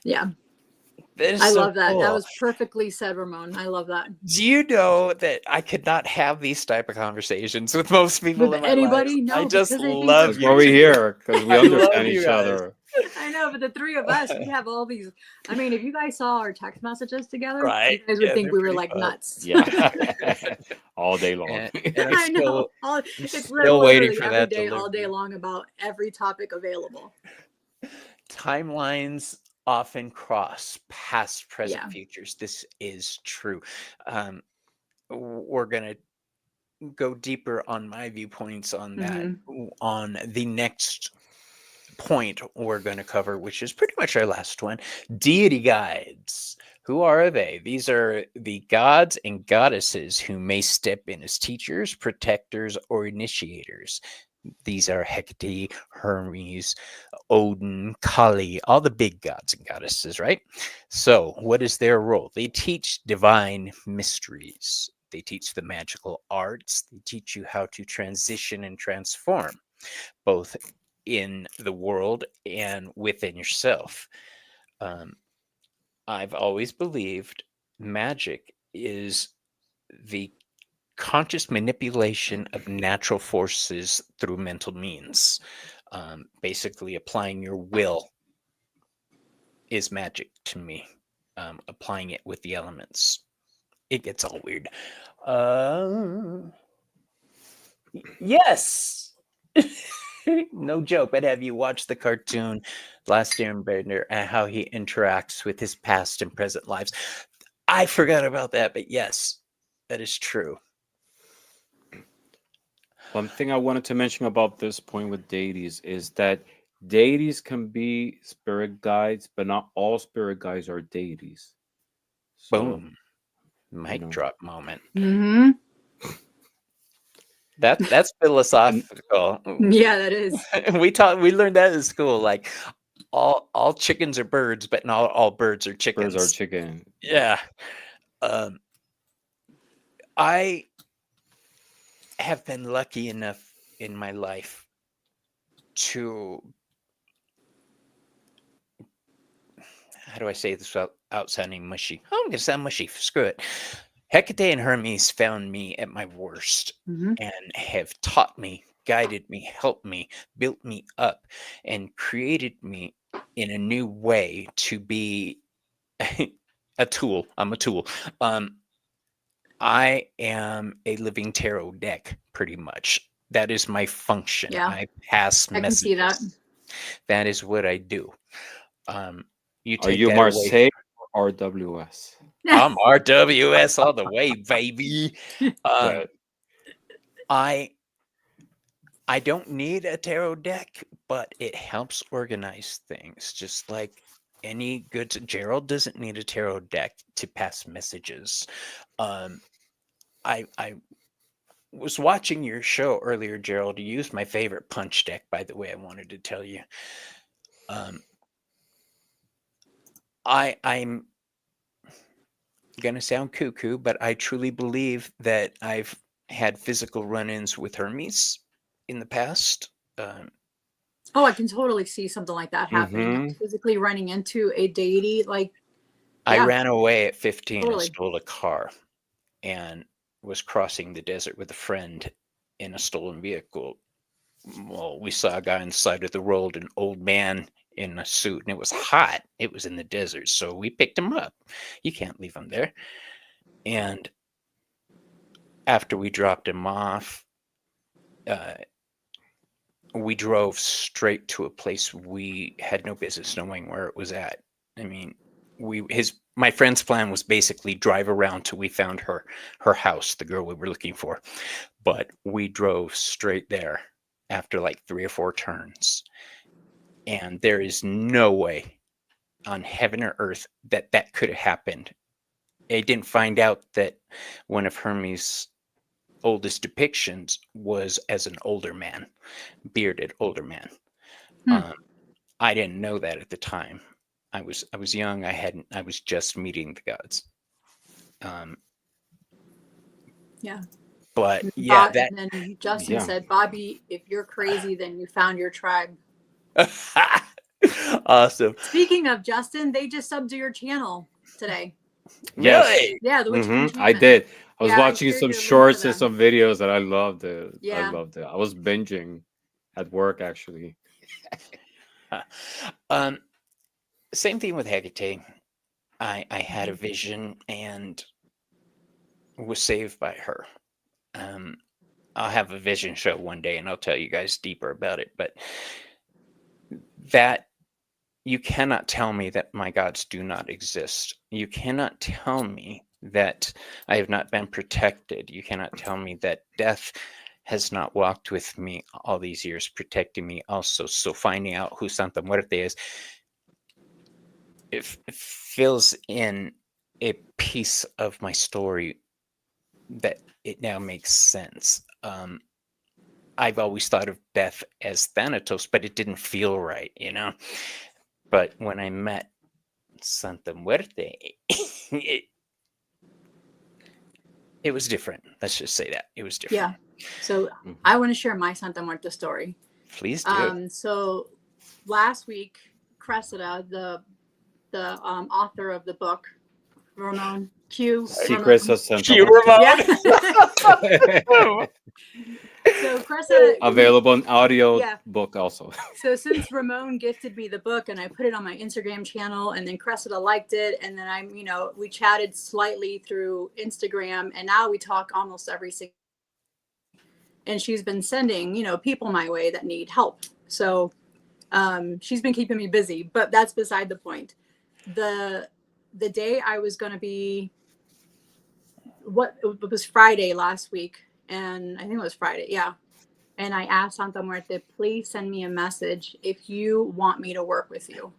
Yeah. That is I so love that. cool. That was perfectly said, Ramon. I love that. Do you know that I could not have these type of conversations with most people With in my anybody? life? No, I just because I think love That's you why we're two. here, because we I love understand you each guys. other. I know, but the three of us, we have all these. I mean, if you guys saw our text messages together, Right. you guys would Yeah, think they're we were pretty like fun. nuts. Yeah. All day long. And I know. I'm It's still waiting literally for every that day, all day delivery. long about every topic available. Timelines often cross past, present, Yeah. futures. This is true. We're going to go deeper on my viewpoints on that on the next point we're going to cover, which is pretty much our last one. Deity guides. Who are they? These are the gods and goddesses who may step in as teachers, protectors, or initiators. These are Hecate, Hermes, Odin, Kali, all the big gods and goddesses, right? So, what is their role? They teach divine mysteries. They teach the magical arts. They teach you how to transition and transform, both in the world and within yourself. I've always believed magic is the conscious manipulation of natural forces through mental means. Basically, applying your will is magic to me. Applying it with the elements, it gets all weird. Yes. No joke, but have you watched the cartoon Last Airbender and how he interacts with his past and present lives? I forgot about that, but yes, that is true. One thing I wanted to mention about this point with deities is that deities can be spirit guides, but not all spirit guides are deities. So, Boom. Mic drop moment. Mm-hmm. That's philosophical. Yeah, that is. We learned that in school. Like all chickens are birds, but not all birds are chickens. birds are chicken. Yeah. I have been lucky enough in my life to, how do I say this without sounding mushy? Oh, I'm going to sound mushy. Screw it. Hecate and Hermes found me at my worst and have taught me, guided me, helped me, built me up, and created me in a new way to be a tool. I'm a tool. I am a living tarot deck, pretty much. That is my function. Yeah. I pass I messages. can see that. That is what I do. You Are take you that Marseille away. or RWS? I'm RWS all the way, baby. But I don't need a tarot deck, but it helps organize things. Just like any good Gerald doesn't need a tarot deck to pass messages. I was watching your show earlier, Gerald. You used my favorite punch deck, by the way. I wanted to tell you. I'm gonna sound cuckoo, but I truly believe that I've had physical run-ins with Hermes in the past. Oh, I can totally see something like that happening. Physically running into a deity, like I ran away at 15 totally. and stole a car and was crossing the desert with a friend in a stolen vehicle. Well, we saw a guy on the side of the road, an old man in a suit, and it was hot. It was in the desert, so we picked him up. You can't leave him there. And after we dropped him off, we drove straight to a place we had no business knowing where it was at. I mean, my friend's plan was basically drive around till we found her house, the girl we were looking for. But we drove straight there after like 3 or 4 turns. And there is no way on heaven or earth that could have happened. I didn't find out that one of Hermes' oldest depictions was as an older man, bearded older man. I didn't know that at the time. I was young. I was just meeting the gods. Yeah. But yeah, and then Justin said, Bobby, if you're crazy, then you found your tribe. Awesome. Speaking of Justin, they just subbed to your channel today. Really? Yeah, the Witch I Shaman. did. I was Yeah, I watching shared some your link to shorts and them. some videos, and I loved it. Yeah. I loved it. I was binging at work, actually. Same thing with Hecate. I had a vision and was saved by her. I'll have a vision show one day and I'll tell you guys deeper about it. But that you cannot tell me that my gods do not exist. You cannot tell me that I have not been protected. You cannot tell me that death has not walked with me all these years, protecting me also. So finding out who Santa Muerte is, it fills in a piece of my story that it now makes sense. I've always thought of death as Thanatos, but it didn't feel right, you know? But when I met Santa Muerte, it was different. Let's just say that. It was different. Yeah. So I want to share my Santa Muerte story. Please do. So last week, Cressida, the author of the book, Ramon Q. Secrets of Santa Q Muerte. Ramon. So Cressida Available in audio book also. So since Ramon gifted me the book and I put it on my Instagram channel, and then Cressida liked it, and then we chatted slightly through Instagram, and now we talk almost every single. And she's been sending, people my way that need help. So she's been keeping me busy, but that's beside the point. The day I was going to be, it was Friday last week, and I think it was Friday, yeah. And I asked Santa Muerte, please send me a message if you want me to work with you.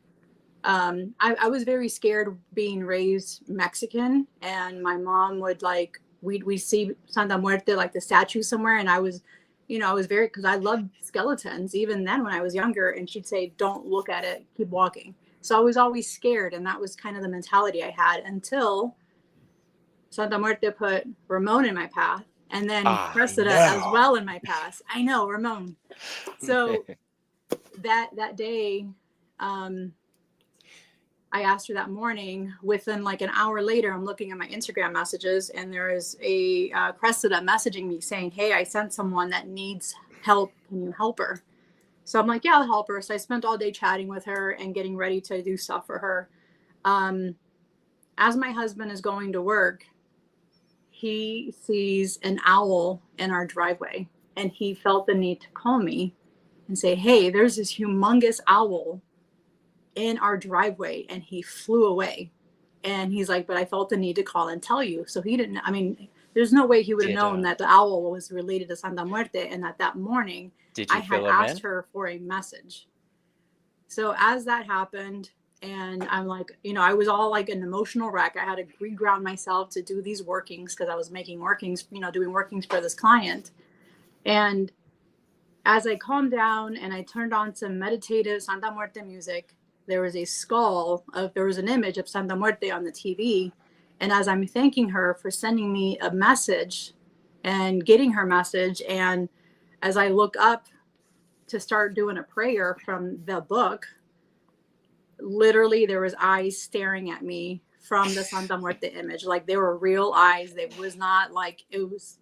I was very scared being raised Mexican, and my mom would we'd see Santa Muerte, like the statue somewhere, and I was very, because I loved skeletons even then when I was younger, and she'd say, don't look at it, keep walking. So I was always scared, and that was kind of the mentality I had until Santa Muerte put Ramon in my path, and then Cressida as well in my path. I know, Ramon. So that day, I asked her that morning. Within like an hour later, I'm looking at my Instagram messages, and there is a Cressida messaging me saying, hey, I sent someone that needs help. Can you help her? So I'm like, yeah, I'll help her. So I spent all day chatting with her and getting ready to do stuff for her. As my husband is going to work, he sees an owl in our driveway, and he felt the need to call me and say, hey, there's this humongous owl in our driveway, and he flew away. And he's like, but I felt the need to call and tell you. So he didn't, there's no way he would have known that the owl was related to Santa Muerte, and that morning I had asked her for a message. So as that happened, and I'm like, I was all like an emotional wreck. I had to reground myself to do these workings, because I was making workings, doing workings for this client. And as I calmed down and I turned on some meditative Santa Muerte music, there was there was an image of Santa Muerte on the TV. And as I'm thanking her for sending me a message and getting her message, and as I look up to start doing a prayer from the book, literally there was eyes staring at me from the Santa Muerte image. Like, they were real eyes. It was not like, it was,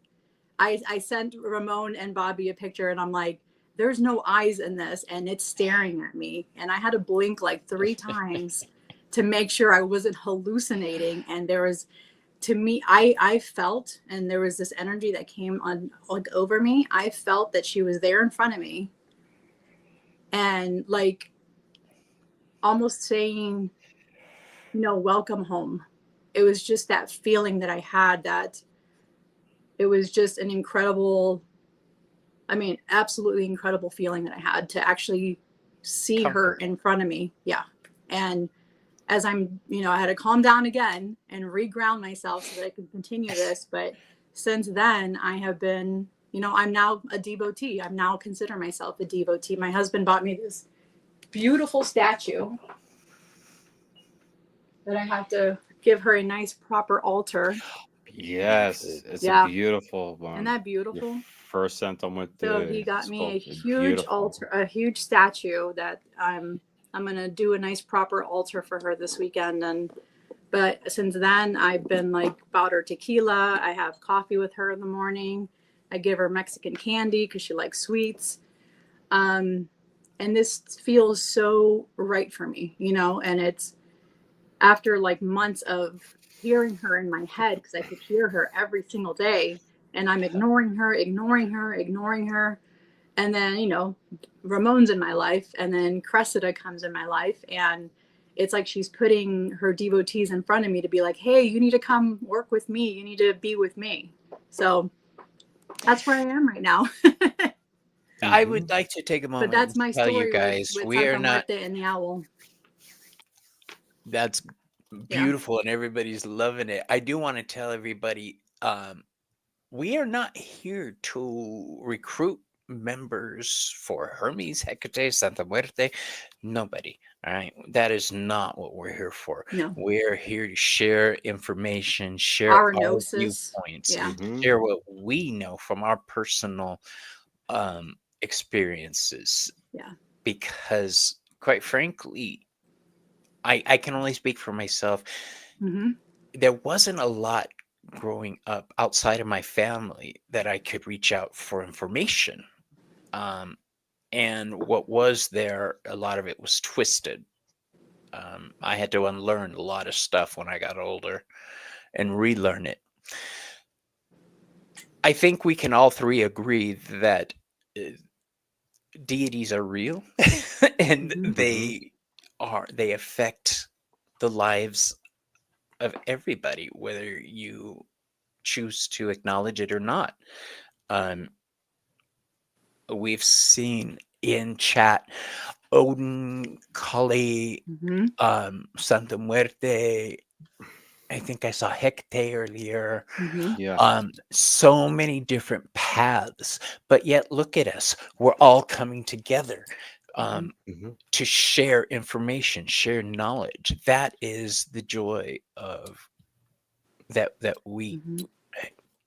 I sent Ramon and Bobby a picture, and I'm like, there's no eyes in this, and it's staring at me. And I had to blink like 3 times to make sure I wasn't hallucinating. And there was, to me, I felt, and there was this energy that came on like over me. I felt that she was there in front of me, and like almost saying, welcome home. It was just that feeling that I had, that it was just an incredible, absolutely incredible feeling that I had to actually see her in front of me. Yeah. And as I'm, I had to calm down again and reground myself so that I could continue this. But since then, I have been, I'm now a devotee. I'm now consider myself a devotee. My husband bought me this beautiful statue that I have to give her a nice proper altar. Yes, it's a beautiful one. Isn't that beautiful? Your first Santa Muerte. So he got me a huge altar, a huge statue that I'm I'm going to do a nice proper altar for her this weekend. But since then, I've been like bought her tequila. I have coffee with her in the morning. I give her Mexican candy because she likes sweets. And this feels so right for me, you know, and it's after like months of hearing her in my head, because I could hear her every single day, and I'm ignoring her. And then, you know, Ramon's in my life, and then Cressida comes in my life, and it's like she's putting her devotees in front of me to be like, hey, you need to come work with me. You need to be with me. So that's where I am right now. I would like to take a moment But that's my and tell you story guys, with we are Santa not, Muerte and the owl. that's beautiful and everybody's loving it. I do want to tell everybody, we are not here to recruit members for Hermes, Hecate, Santa Muerte. Nobody. All right. That is not what we're here for. No. We're here to share information, share Our our gnosis. viewpoints, Yeah. share what we know from our personal experiences. Yeah. Because quite frankly, I can only speak for myself. There wasn't a lot growing up outside of my family that I could reach out for information. And what was there, a lot of it was twisted. I had to unlearn a lot of stuff when I got older and relearn it. I think we can all three agree that deities are real and they affect the lives of everybody, whether you choose to acknowledge it or not. We've seen in chat Odin, Kali, Santa Muerte. I think I saw Hecate earlier. Yeah. So many different paths, but yet look at us. We're all coming together to share information, share knowledge. That is the joy of that we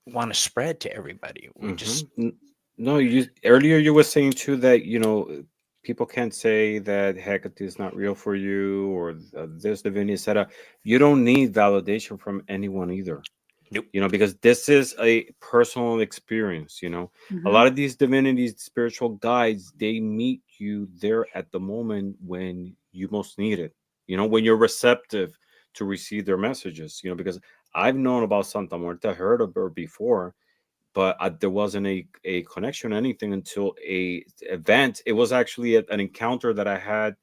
want to spread to everybody. We just no. You earlier you were saying too that people can't say that Hecate is not real for you or this divinity, etc. You don't need validation from anyone either. Nope. Because this is a personal experience. A lot of these divinities, spiritual guides, they meet you there at the moment when you most need it. When you're receptive to receive their messages. Because I've known about Santa Muerte, heard of her before, but there wasn't a connection or anything until a event. It was actually an encounter that I had.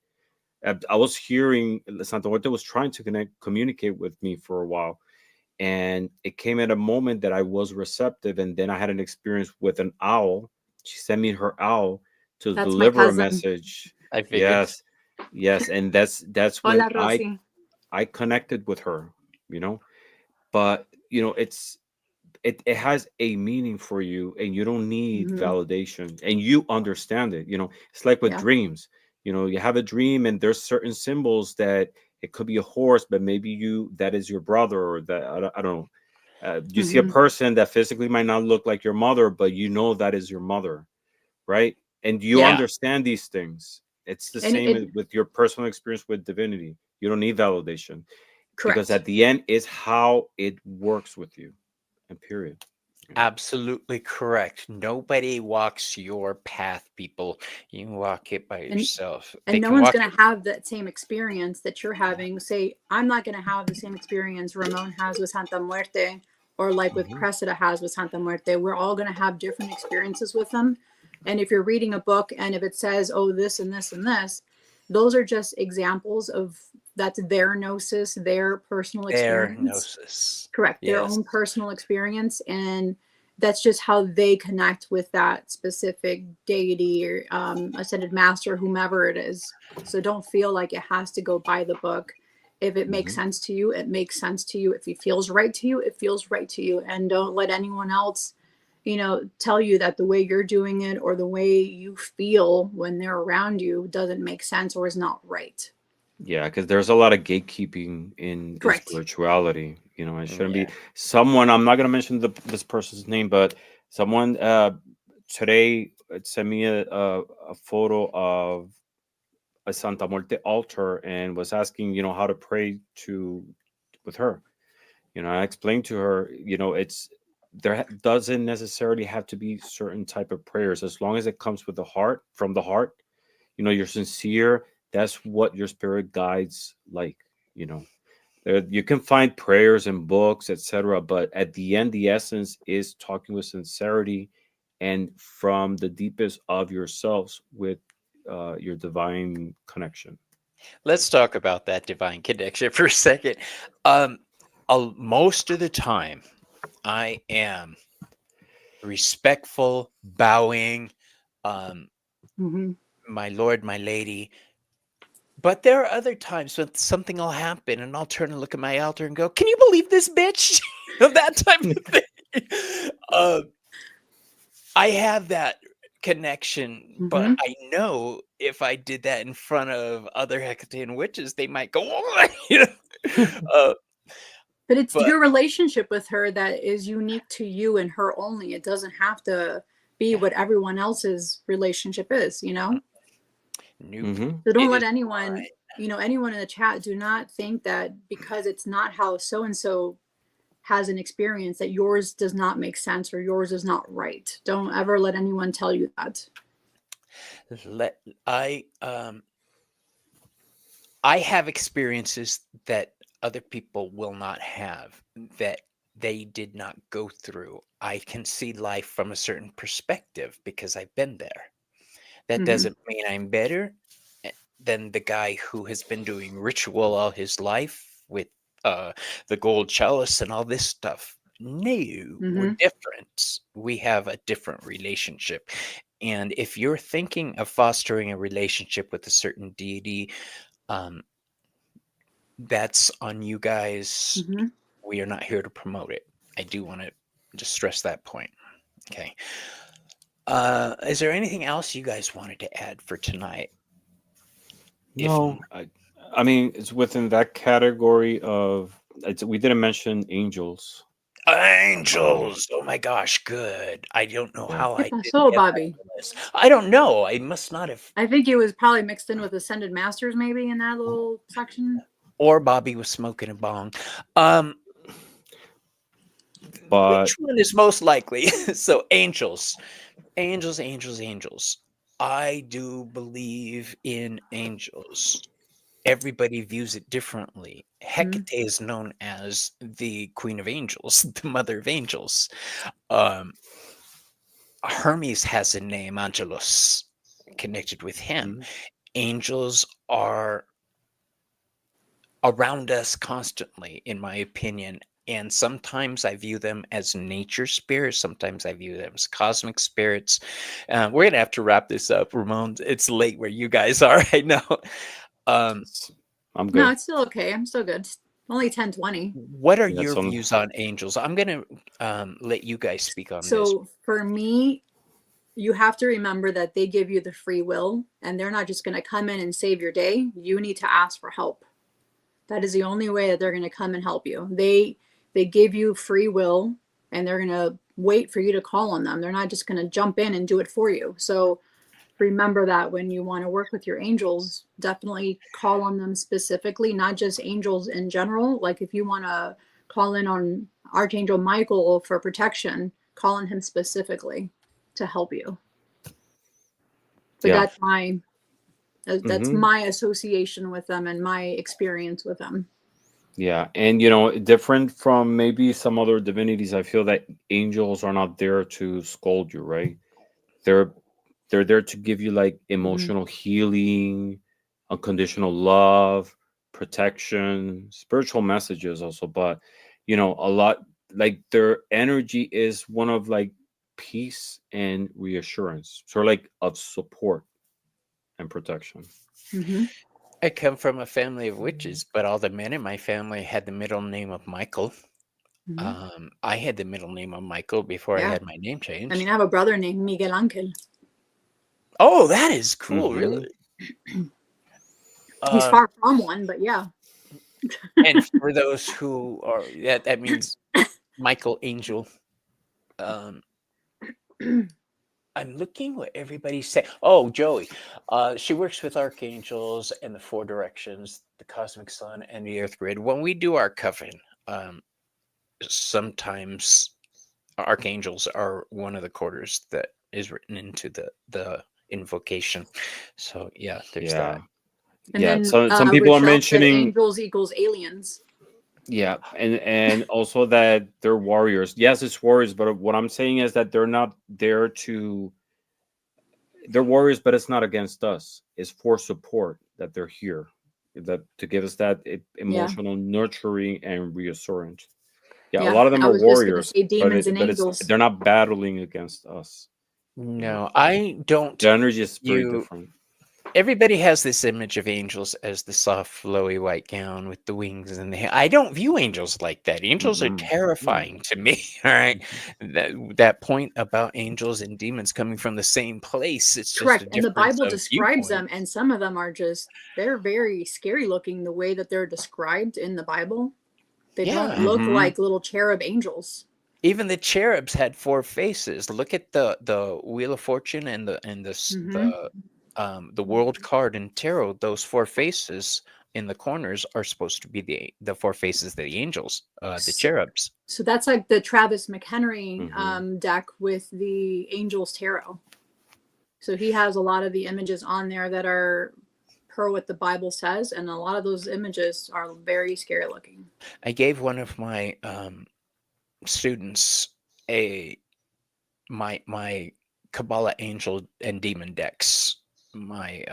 I was hearing Santa Muerte was trying to communicate with me for a while. And it came at a moment that I was receptive. And then I had an experience with an owl. She sent me her owl to deliver a message. I figured. Yes. And that's when Hola, Rosy. I connected with her, but it has a meaning for you, and you don't need validation, and you understand it. It's like with dreams. You have a dream and there's certain symbols that it could be a horse, but maybe that is your brother, or that I don't know. You see a person that physically might not look like your mother, but that is your mother, right? And you understand these things. It's the same with your personal experience with divinity. You don't need validation. Correct. Because at the end is how it works with you, and period. Absolutely correct. Nobody walks your path, people. You walk it by yourself. And no one's going to have that same experience that you're having. Say, I'm not going to have the same experience Ramon has with Santa Muerte, or like with Cressida has with Santa Muerte. We're all going to have different experiences with them. And if you're reading a book and if it says, oh, this and this and this, those are just examples of that's their gnosis, their personal experience. Their gnosis. Correct. Yes. Their own personal experience. And that's just how they connect with that specific deity or ascended master, whomever it is. So don't feel like it has to go by the book. If it makes sense to you, it makes sense to you. If it feels right to you, it feels right to you. And don't let anyone else, tell you that the way you're doing it or the way you feel when they're around you doesn't make sense or is not right. Yeah, because there's a lot of gatekeeping in spirituality. It shouldn't be someone. I'm not going to mention this person's name, but someone today sent me a photo of a Santa Muerte altar and was asking, how to pray with her. I explained to her, doesn't necessarily have to be certain type of prayers, as long as it comes with the heart, from the heart. You're sincere. That's what your spirit guides like. You know, you can find prayers in books, etc. But at the end, the essence is talking with sincerity and from the deepest of yourselves with your divine connection. Let's talk about that divine connection for a second. Most of the time, I am respectful, bowing, my lord, my lady. But there are other times when something will happen and I'll turn and look at my altar and go, "Can you believe this bitch?" That type of thing. I have that connection, but I know if I did that in front of other Hecatan witches, they might go, "Oh." But it's your relationship with her that is unique to you and her only. It doesn't have to be what everyone else's relationship is, Nope. So don't let anyone, anyone in the chat, do not think that because it's not how so-and-so has an experience that yours does not make sense or yours is not right. Don't ever let anyone tell you that. I have experiences that other people will not have, that they did not go through. I can see life from a certain perspective because I've been there. That doesn't mean I'm better than the guy who has been doing ritual all his life with the gold chalice and all this stuff. No, we're different. We have a different relationship. And if you're thinking of fostering a relationship with a certain deity, that's on you guys. We are not here to promote it. I do want to just stress that point. Okay. Is there anything else you guys wanted to add for tonight? No, I mean, it's within that category of, we didn't mention angels. Angels! Oh my gosh, good. I don't know how I didn't So, get Bobby, that on the list. I don't know. I must not have. I think it was probably mixed in with Ascended Masters, maybe in that little section. Or Bobby was smoking a bong. But which one is most likely? So angels. Angels, angels, angels. I do believe in angels. Everybody views it differently. Hecate is known as the Queen of Angels, the Mother of Angels. Hermes has a name, Angelos, connected with him. Angels are around us constantly, in my opinion. And sometimes I view them as nature spirits. Sometimes I view them as cosmic spirits. We're going to have to wrap this up, Ramon. It's late where you guys are. I know. I'm good. No, it's still okay. I'm still good. Only 10:20. What are your views on angels? I'm going to let you guys speak on this. So for me, you have to remember that they give you the free will and they're not just going to come in and save your day. You need to ask for help. That is the only way that they're going to come and help you. They give you free will and they're going to wait for you to call on them. They're not just going to jump in and do it for you. So remember that when you want to work with your angels, definitely call on them specifically, not just angels in general. Like if you want to call in on Archangel Michael for protection, call on him specifically to help you. But that's my association with them and my experience with them. Yeah, and different from maybe some other divinities, I feel that angels are not there to scold you, right? They're there to give you like emotional healing, unconditional love, protection, spiritual messages also. But a lot, like, their energy is one of like peace and reassurance, sort of like of support and protection. I come from a family of witches, but all the men in my family had the middle name of Michael. I had the middle name of Michael before I had my name changed. I mean, I have a brother named Miguel Angel. Oh, that is cool, really. He's far from one, but yeah. And for those who are, that means Michael Angel. I'm looking what everybody's saying. Oh, Joey. She works with archangels and the four directions, the cosmic sun and the earth grid. When we do our coven, sometimes archangels are one of the quarters that is written into the invocation. So yeah, there's that. And yeah. then So some people are Rochelle said mentioning, angels equals aliens. yeah, and also that they're warriors. Yes, it's warriors, but what I'm saying is that they're not there to. They're warriors, but it's not against us. It's for support that they're here, that to give us that emotional nurturing and reassurance. Yeah, a Yeah, lot of them I are was just gonna warriors, say demons and but it's angels. they're not battling against us. No, I don't. The energy is very You different. Everybody has this image of angels as the soft, flowy white gown with the wings and the hair. I don't view angels like that. Angels are terrifying to me. All right, that point about angels and demons coming from the same place. It's just Correct, a and the difference Bible of describes them, viewpoint. and some of them are they're very scary looking the way that they're described in the Bible. They don't look like little cherub angels. Even the cherubs had four faces. Look at the Wheel of Fortune and the World card in tarot. Those four faces in the corners are supposed to be the four faces of the angels, the cherubs. So that's like the Travis McHenry deck with the Angels Tarot. So he has a lot of the images on there that are per what the Bible says, and a lot of those images are very scary looking. I gave one of my students my Kabbalah angel and demon decks. My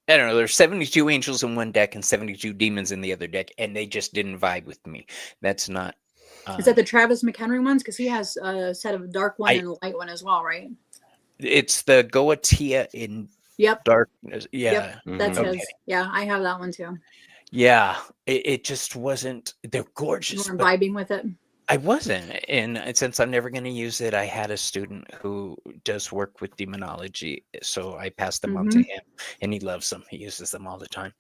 I don't know. There's 72 angels in one deck and 72 demons in the other deck, and they just didn't vibe with me. That's not. Is that the Travis McHenry ones? Because he has a set of dark one and a light one as well, right? It's the Goatia in darkness. Yeah, that's his. Yeah, I have that one too. Yeah, it just wasn't. They're gorgeous. You weren't vibing with it. I wasn't, and since I'm never going to use it, I had a student who does work with demonology, so I passed them on to him, and he loves them. He uses them all the time.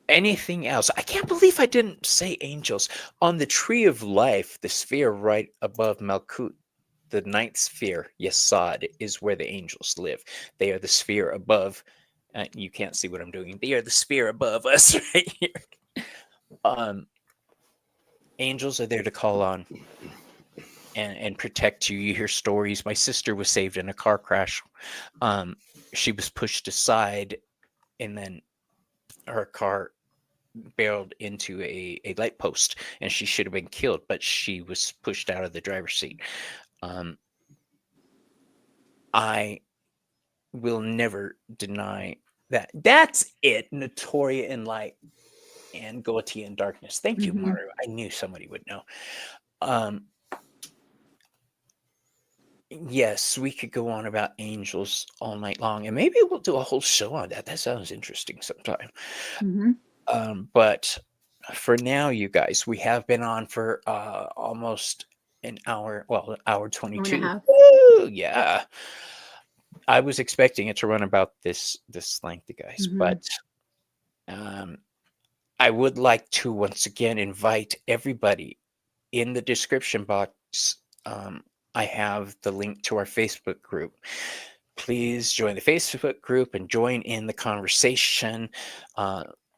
Anything else? I can't believe I didn't say angels. On the tree of life, the sphere right above Malkut, the ninth sphere, Yesod, is where the angels live. They are the sphere above. You can't see what I'm doing. They are the sphere above us right here. Angels are there to call on and protect you. You hear stories. My sister was saved in a car crash. She was pushed aside, and then her car barreled into a light post, and she should have been killed, but she was pushed out of the driver's seat. I will never deny that. That's it. Notoria and light and Goatee in darkness. Thank you, Mario. I knew somebody would know. Yes, we could go on about angels all night long, and maybe we'll do a whole show on that. That sounds interesting sometime. But for now, you guys, we have been on for almost an hour. Well, hour 22. Woo, yeah. I was expecting it to run about this length, you guys, but I would like to once again invite everybody in the description box. I have the link to our Facebook group. Please join the Facebook group and join in the conversation.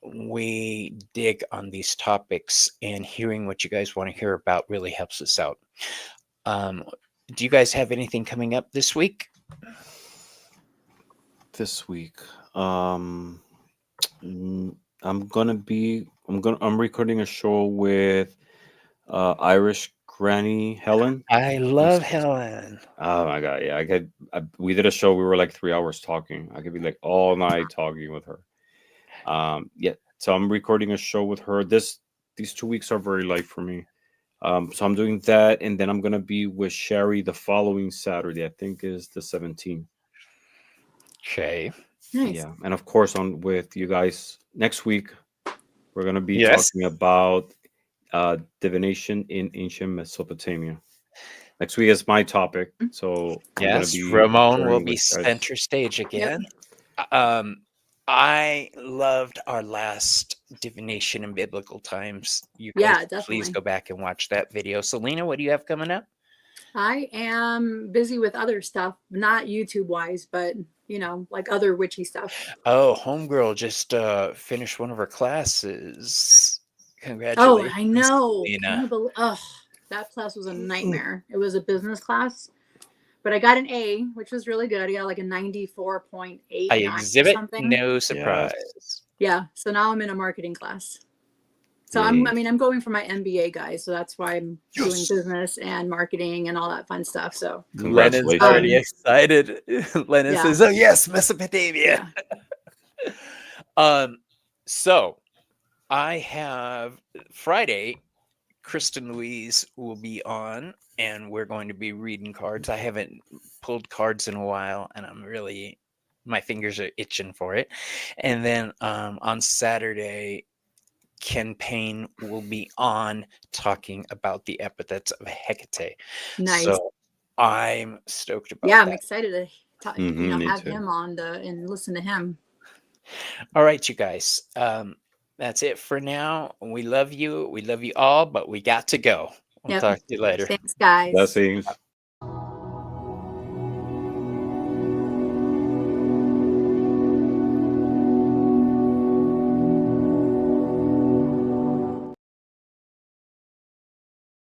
We dig on these topics, and hearing what you guys want to hear about really helps us out. Do you guys have anything coming up this week? This week, I'm recording a show with Irish Granny Helen. I love Helen. Oh my god, yeah! We did a show. We were like 3 hours talking. I could be like all night talking with her. Yeah. So I'm recording a show with her. These 2 weeks are very light for me. So I'm doing that, and then I'm gonna be with Sherry the following Saturday. I think is the 17th. Okay. Nice. Yeah, and of course on with you guys next week. We're gonna be talking about divination in ancient Mesopotamia. Next week is my topic, so yes, Ramon will be center stage again. I loved our last divination in biblical times. You guys, Yeah, please definitely. go back and watch that video. Selena, what do you have coming up? I am busy with other stuff, not YouTube wise, but you know, like other witchy stuff. Oh, homegirl just finished one of her classes. Oh, Congratulations, I know. Can Selena. you believe? Ugh, that class was a nightmare. It was a business class, but I got an A, which was really good. I got like a 94.89 I or exhibit something. no surprise. Yeah. So now I'm in a marketing class. So Yay. I'm going for my MBA, guys. So that's why I'm doing business and marketing and all that fun stuff. So Lena's Congratulations. already excited. Lena Yeah. says, "Oh yes, Mesopotamia." yeah. So I have Friday. Kristen Louise will be on, and we're going to be reading cards. I haven't pulled cards in a while, and my fingers are itching for it. And then on Saturday, Ken Payne will be on talking about the epithets of Hecate. Nice. So I'm stoked about Yeah, I'm that. excited to talk, Me have too. him on and listen to him. All right, you guys. That's it for now. We love you. We love you all, but we got to go. We'll Yep. talk to you later. Thanks, guys. Blessings.